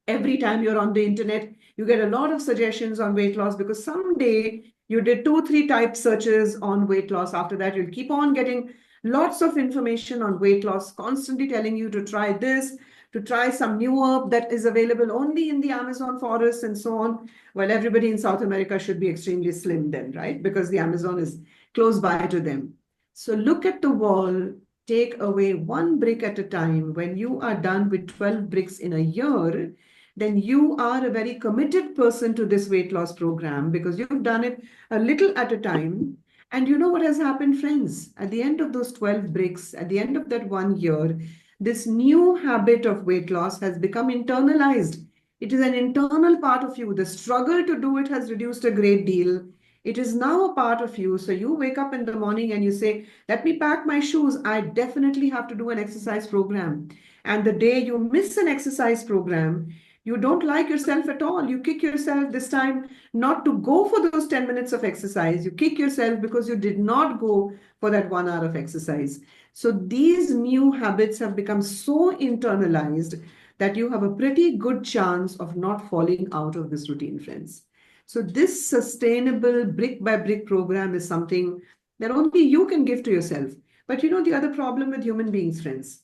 every time you're on the internet, you get a lot of suggestions on weight loss because someday you did 2-3 type searches on weight loss. After that, you'll keep on getting lots of information on weight loss, constantly telling you to try this, to try some new herb that is available only in the Amazon forest and so on. Well, everybody in South America should be extremely slim then, right? Because the Amazon is close by to them. So look at the wall. Take away one brick at a time. When you are done with 12 bricks in a year, then you are a very committed person to this weight loss program because you've done it a little at a time. And you know what has happened, friends? At the end of those 12 breaks, at the end of that 1 year, this new habit of weight loss has become internalized. It is an internal part of you. The struggle to do it has reduced a great deal. It is now a part of you. So you wake up in the morning and you say, let me pack my shoes. I definitely have to do an exercise program. And the day you miss an exercise program, you don't like yourself at all. You kick yourself this time not to go for those 10 minutes of exercise. You kick yourself because you did not go for that 1 hour of exercise. So these new habits have become so internalized that you have a pretty good chance of not falling out of this routine, friends. So this sustainable brick by brick program is something that only you can give to yourself. But you know the other problem with human beings, friends,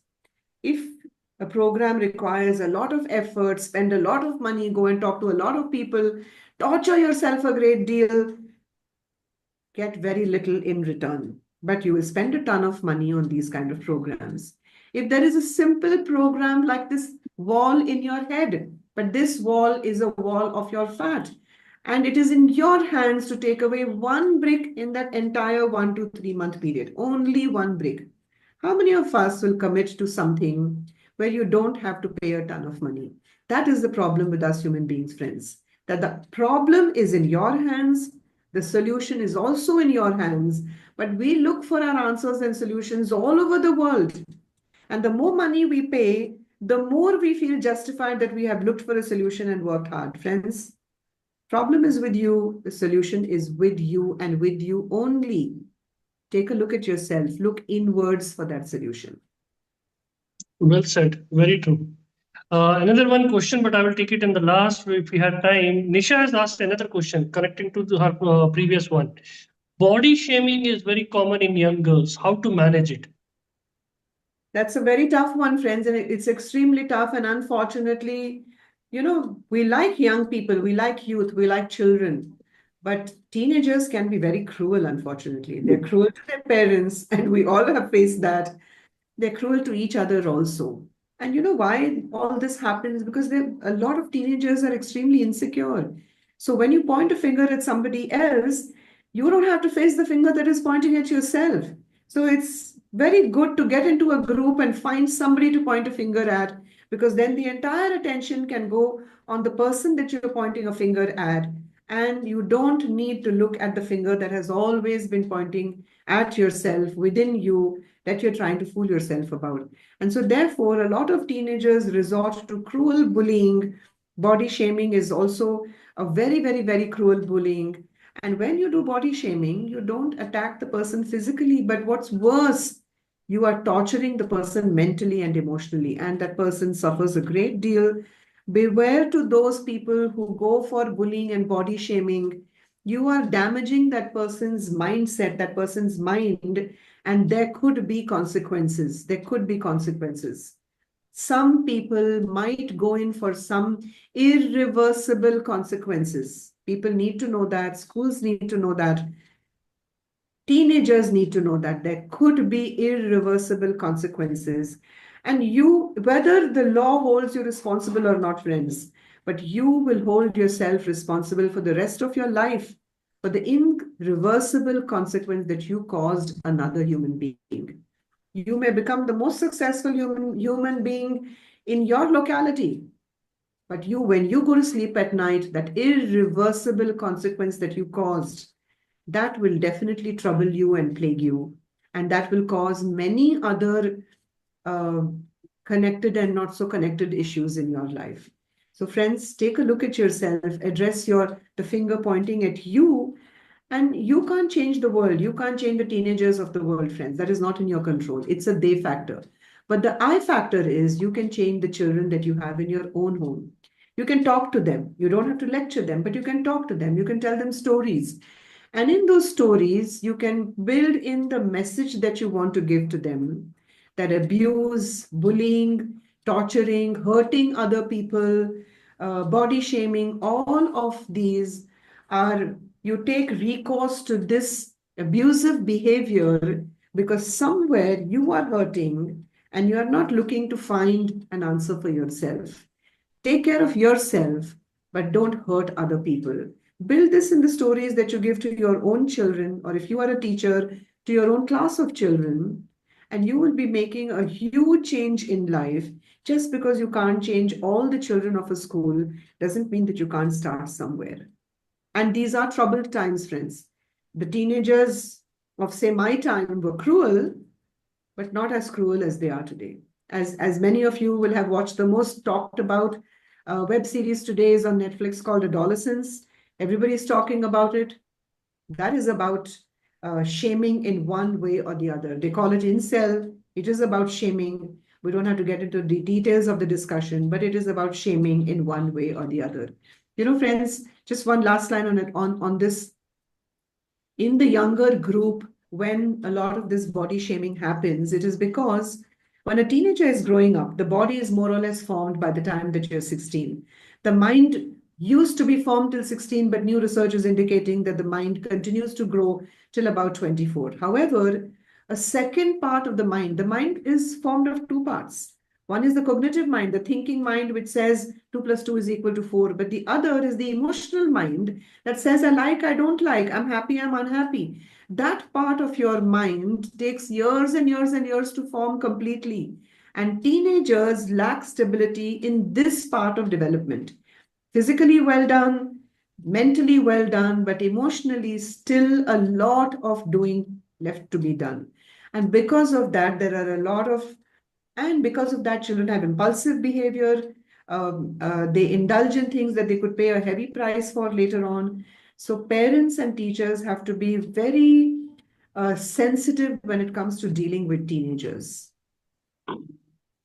if a program requires a lot of effort, spend a lot of money, go and talk to a lot of people, torture yourself a great deal, get very little in return. But you will spend a ton of money on these kind of programs. If there is a simple program like this wall in your head, but this wall is a wall of your fat, and it is in your hands to take away one brick in that entire 1 to 3 month period, only one brick. How many of us will commit to something where you don't have to pay a ton of money? That is the problem with us human beings, friends. That the problem is in your hands, the solution is also in your hands, but we look for our answers and solutions all over the world. And the more money we pay, the more we feel justified that we have looked for a solution and worked hard. Friends, problem is with you, the solution is with you and with you only. Take a look at yourself, look inwards for that solution. Well said. Very true. Another one question, but I will take it in the last if we had time. Nisha has asked another question connecting to her previous one. Body shaming is very common in young girls. How to manage it? That's a very tough one, friends, and it's extremely tough. And unfortunately, you know, we like young people, we like youth, we like children, but teenagers can be very cruel, unfortunately. They're cruel to their parents, and we all have faced that. They're cruel to each other also. And you know why all this happens? Because a lot of teenagers are extremely insecure. So when you point a finger at somebody else, you don't have to face the finger that is pointing at yourself. So it's very good to get into a group and find somebody to point a finger at, because then the entire attention can go on the person that you're pointing a finger at. And you don't need to look at the finger that has always been pointing at yourself within you, that you're trying to fool yourself about. And so therefore, a lot of teenagers resort to cruel bullying. Body shaming is also a very, very, very cruel bullying. And when you do body shaming, you don't attack the person physically, but what's worse, you are torturing the person mentally and emotionally, and that person suffers a great deal. Beware to those people who go for bullying and body shaming. You are damaging that person's mindset, that person's mind, and there could be consequences. There could be consequences. Some people might go in for some irreversible consequences. People need to know that. Schools need to know that. Teenagers need to know that there could be irreversible consequences. And you, whether the law holds you responsible or not, friends, but you will hold yourself responsible for the rest of your life for the irreversible consequence that you caused another human being. You may become the most successful human being in your locality, but when you go to sleep at night, that irreversible consequence that you caused, that will definitely trouble you and plague you. And that will cause many other connected and not so connected issues in your life. So friends, take a look at yourself, address the finger pointing at you, and you can't change the world. You can't change the teenagers of the world, friends. That is not in your control. It's a they factor. But the I factor is you can change the children that you have in your own home. You can talk to them. You don't have to lecture them, but you can talk to them. You can tell them stories. And in those stories, you can build in the message that you want to give to them, that abuse, bullying, torturing, hurting other people, body shaming, all of these are, you take recourse to this abusive behavior because somewhere you are hurting and you are not looking to find an answer for yourself. Take care of yourself, but don't hurt other people. Build this in the stories that you give to your own children, or if you are a teacher, to your own class of children, and you will be making a huge change in life. Just because you can't change all the children of a school doesn't mean that you can't start somewhere. And these are troubled times, friends. The teenagers of, say, my time were cruel, but not as cruel as they are today. As many of you will have watched, the most talked about web series today is on Netflix called Adolescence. Everybody's talking about it. That is about shaming in one way or the other. They call it incel. It is about shaming. We don't have to get into the details of the discussion, but it is about shaming in one way or the other. You know, friends, just one last line on it, on this. In the younger group, when a lot of this body shaming happens, it is because when a teenager is growing up, the body is more or less formed by the time that you're 16. The mind used to be formed till 16, but new research is indicating that the mind continues to grow till about 24. However, a second part of the mind is formed of two parts. One is the cognitive mind, the thinking mind, which says 2 plus 2 is equal to 4. But the other is the emotional mind that says, I like, I don't like, I'm happy, I'm unhappy. That part of your mind takes years and years and years to form completely. And teenagers lack stability in this part of development. Physically well done, mentally well done, but emotionally still a lot of doing left to be done. And because of that, because of that, children have impulsive behavior. They indulge in things that they could pay a heavy price for later on. So parents and teachers have to be very sensitive when it comes to dealing with teenagers. It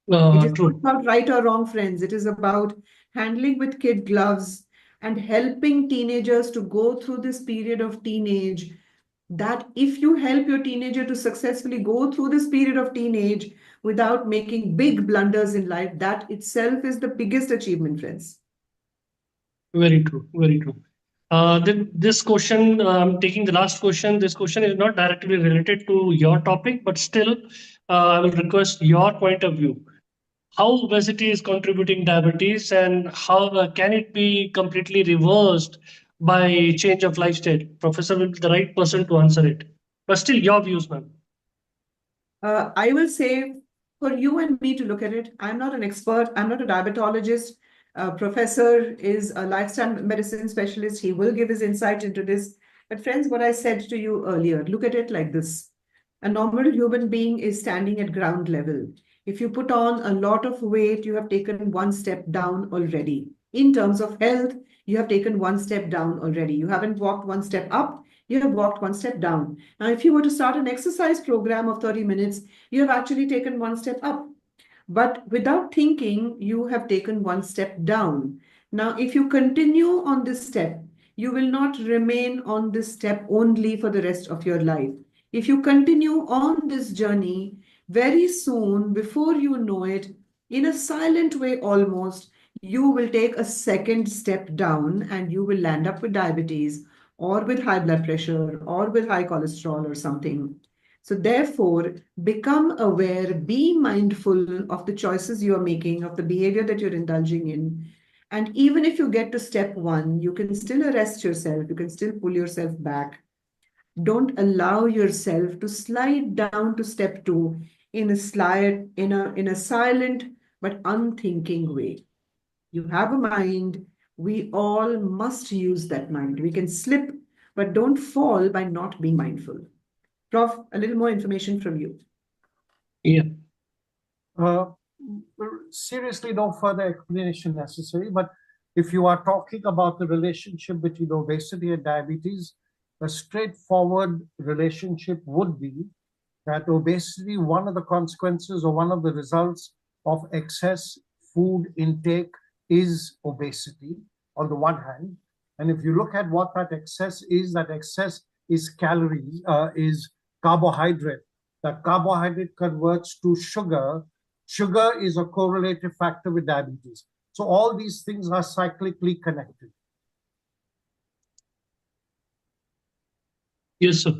is not True. about right or wrong, friends. It is about handling with kid gloves and helping teenagers to go through this period of teenage. That if you help your teenager to successfully go through this period of teenage without making big blunders in life, that itself is the biggest achievement, friends. Very true. Very true. This question, taking the last question, this question is not directly related to your topic, but still, I will request your point of view. How obesity is contributing diabetes, and how can it be completely reversed by change of lifestyle? Professor will be the right person to answer it. But still, your views, ma'am. I will say for you and me to look at it, I'm not an expert, I'm not a diabetologist. Professor is a lifestyle medicine specialist. He will give his insight into this. But friends, what I said to you earlier, look at it like this. A normal human being is standing at ground level. If you put on a lot of weight, you have taken one step down already. In terms of health, you have taken one step down already. You haven't walked one step up, you have walked one step down. Now, if you were to start an exercise program of 30 minutes, you have actually taken one step up. But without thinking, you have taken one step down. Now, if you continue on this step, you will not remain on this step only for the rest of your life. If you continue on this journey, very soon, before you know it, in a silent way almost, you will take a second step down and you will land up with diabetes or with high blood pressure or with high cholesterol or something. So therefore, become aware, be mindful of the choices you are making, of the behavior that you're indulging in. And even if you get to step one, you can still arrest yourself, you can still pull yourself back. Don't allow yourself to slide down to step two in a silent but unthinking way. You have a mind. We all must use that mind. We can slip, but don't fall by not being mindful. Prof, a little more information from you. Yeah. Uh, Seriously, no further explanation necessary. But if you are talking about the relationship between obesity and diabetes, a straightforward relationship would be that obesity, one of the consequences or one of the results of excess food intake is obesity on the one hand. And if you look at what that excess is calories, is carbohydrate. That carbohydrate converts to sugar. Sugar is a correlative factor with diabetes. So all these things are cyclically connected. Yes, sir.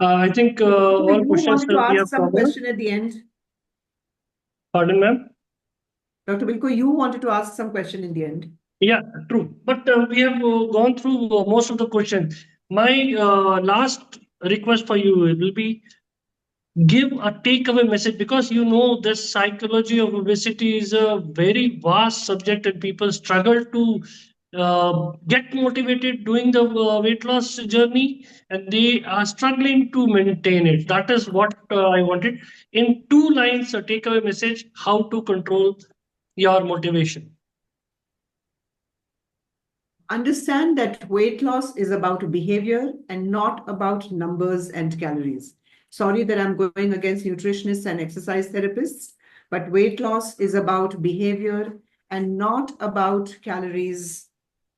I think You all questions wanted to we ask have some covered. question at the end. Pardon, ma'am? Dr. Bilko, you wanted to ask some question in the end. Yeah, true. But we have gone through most of the questions. My last request for you will be give a takeaway message, because you know the psychology of obesity is a very vast subject and people struggle to get motivated doing the weight loss journey, and they are struggling to maintain it. That is what I wanted. In 2 lines, a takeaway message: how to control your motivation. Understand that weight loss is about behavior and not about numbers and calories. Sorry that I'm going against nutritionists and exercise therapists, but weight loss is about behavior and not about calories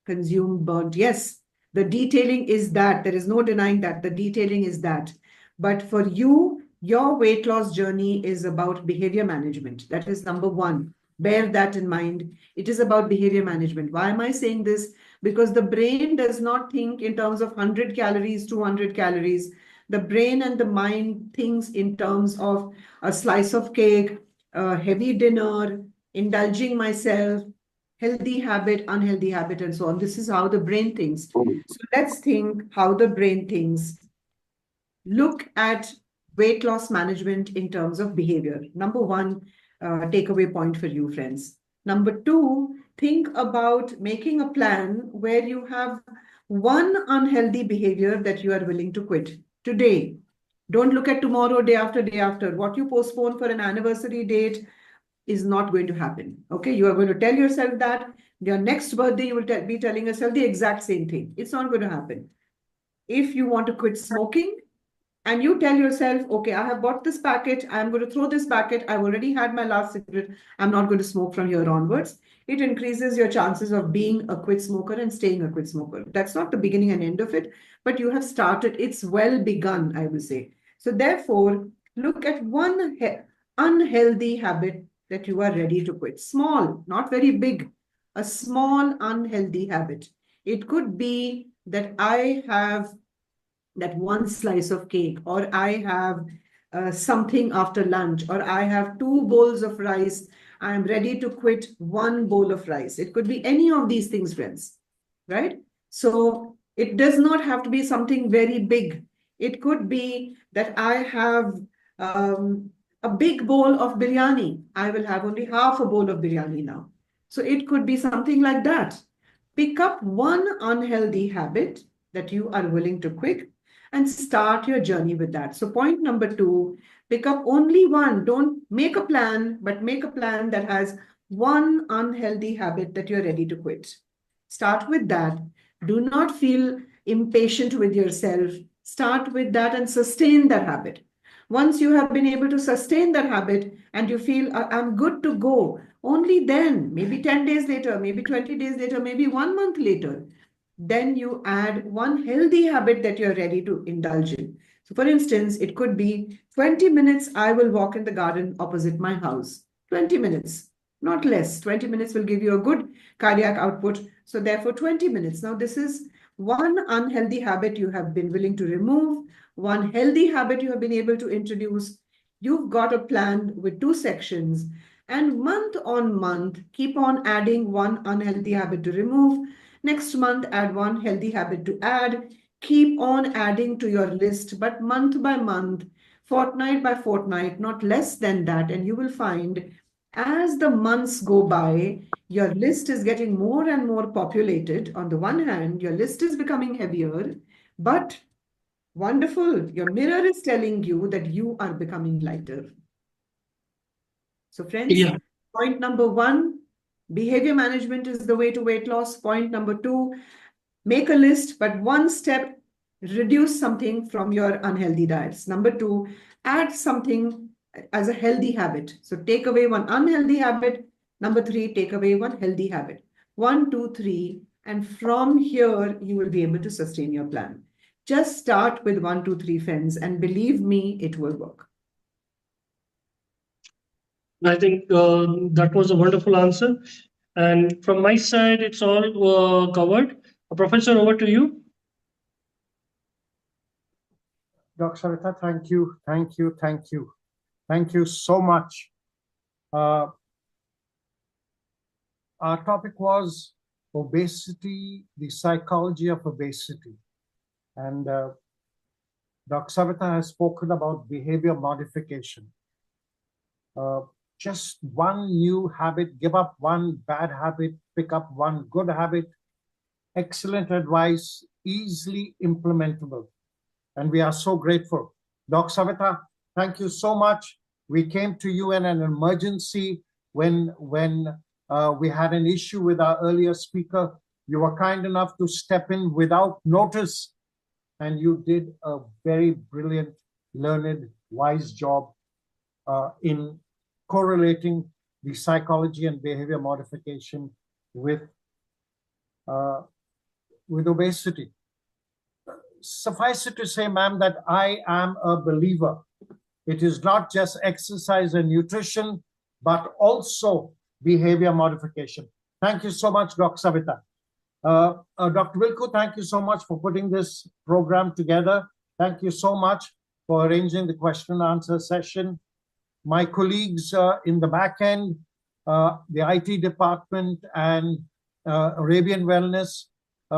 consumed, burnt. Yes, the detailing is that. There is no denying that. The detailing is that. But for you, your weight loss journey is about behavior management. That is number one. Bear that in mind. It is about behavior management. Why am I saying this? Because the brain does not think in terms of 100 calories, 200 calories. The brain and the mind thinks in terms of a slice of cake, a heavy dinner, indulging myself, healthy habit, unhealthy habit, and so on. This is how the brain thinks. So let's think how the brain thinks. Look at weight loss management in terms of behavior. Number one, takeaway point for you, friends. Number two, think about making a plan where you have one unhealthy behavior that you are willing to quit today. Don't look at tomorrow, day after day after. What you postpone for an anniversary date is not going to happen. Okay, you are going to tell yourself that your next birthday, you will be telling yourself the exact same thing. It's not going to happen. If you want to quit smoking, and you tell yourself, okay, I have bought this packet, I'm going to throw this packet, I've already had my last cigarette, I'm not going to smoke from here onwards. It increases your chances of being a quit smoker and staying a quit smoker. That's not the beginning and end of it, but you have started, it's well begun, I will say. So therefore, look at one unhealthy habit that you are ready to quit. Small, not very big, a small unhealthy habit. It could be that I have that one slice of cake, or I have something after lunch, or I have 2 bowls of rice. I am ready to quit 1 bowl of rice. It could be any of these things, friends, right? So it does not have to be something very big. It could be that I have a big bowl of biryani. I will have only half a bowl of biryani now. So it could be something like that. Pick up one unhealthy habit that you are willing to quit and start your journey with that. So point number 2, pick up only one. Don't make a plan, but make a plan that has one unhealthy habit that you're ready to quit. Start with that. Do not feel impatient with yourself. Start with that and sustain that habit. Once you have been able to sustain that habit and you feel, I'm good to go, only then, maybe 10 days later, maybe 20 days later, maybe 1 month later, then you add one healthy habit that you're ready to indulge in. So for instance, it could be 20 minutes, I will walk in the garden opposite my house. 20 minutes, not less. 20 minutes will give you a good cardiac output. So therefore 20 minutes. Now this is one unhealthy habit you have been willing to remove, one healthy habit you have been able to introduce. You've got a plan with 2 sections, and month on month, keep on adding one unhealthy habit to remove. Next month, add one healthy habit to add. Keep on adding to your list, but month by month, fortnight by fortnight, not less than that. And you will find as the months go by, your list is getting more and more populated. On the one hand, your list is becoming heavier, but wonderful, your mirror is telling you that you are becoming lighter. So friends, Yeah. point number 1, behavior management is the way to weight loss. Point number 2, make a list, but one step, reduce something from your unhealthy diets. Number 2, add something as a healthy habit. So take away one unhealthy habit. Number 3, take away one healthy habit. 1, 2, 3. And from here, you will be able to sustain your plan. Just start with 1, 2, 3, friends, and believe me, it will work. I think that was a wonderful answer. And from my side, it's all covered. Professor, over to you. Dr. Savita, thank you, thank you, thank you. Thank you so much. our topic was obesity, the psychology of obesity. And Dr. Savita has spoken about behavior modification. Just one new habit, give up one bad habit, pick up one good habit. Excellent advice, easily implementable. And we are so grateful. Dr. Savita, thank you so much. We came to you in an emergency when we had an issue with our earlier speaker. You were kind enough to step in without notice, and you did a very brilliant, learned, wise job in correlating the psychology and behavior modification with obesity. Suffice it to say, ma'am, that I am a believer. It is not just exercise and nutrition, but also behavior modification. Thank you so much, Dr. Savita. Dr. Wilku, thank you so much for putting this program together. Thank you so much for arranging the question and answer session. My colleagues in the back end, the IT department and Arabian Wellness,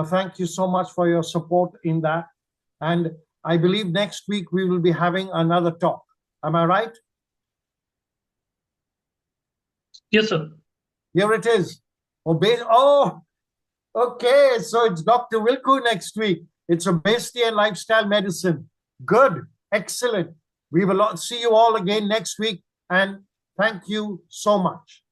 thank you so much for your support in that. And I believe next week we will be having another talk. Am I right? Yes, sir. Here it is. Oh, okay. So it's Dr. Wilku next week. It's obesity and lifestyle medicine. Good. Excellent. We will see you all again next week. And thank you so much.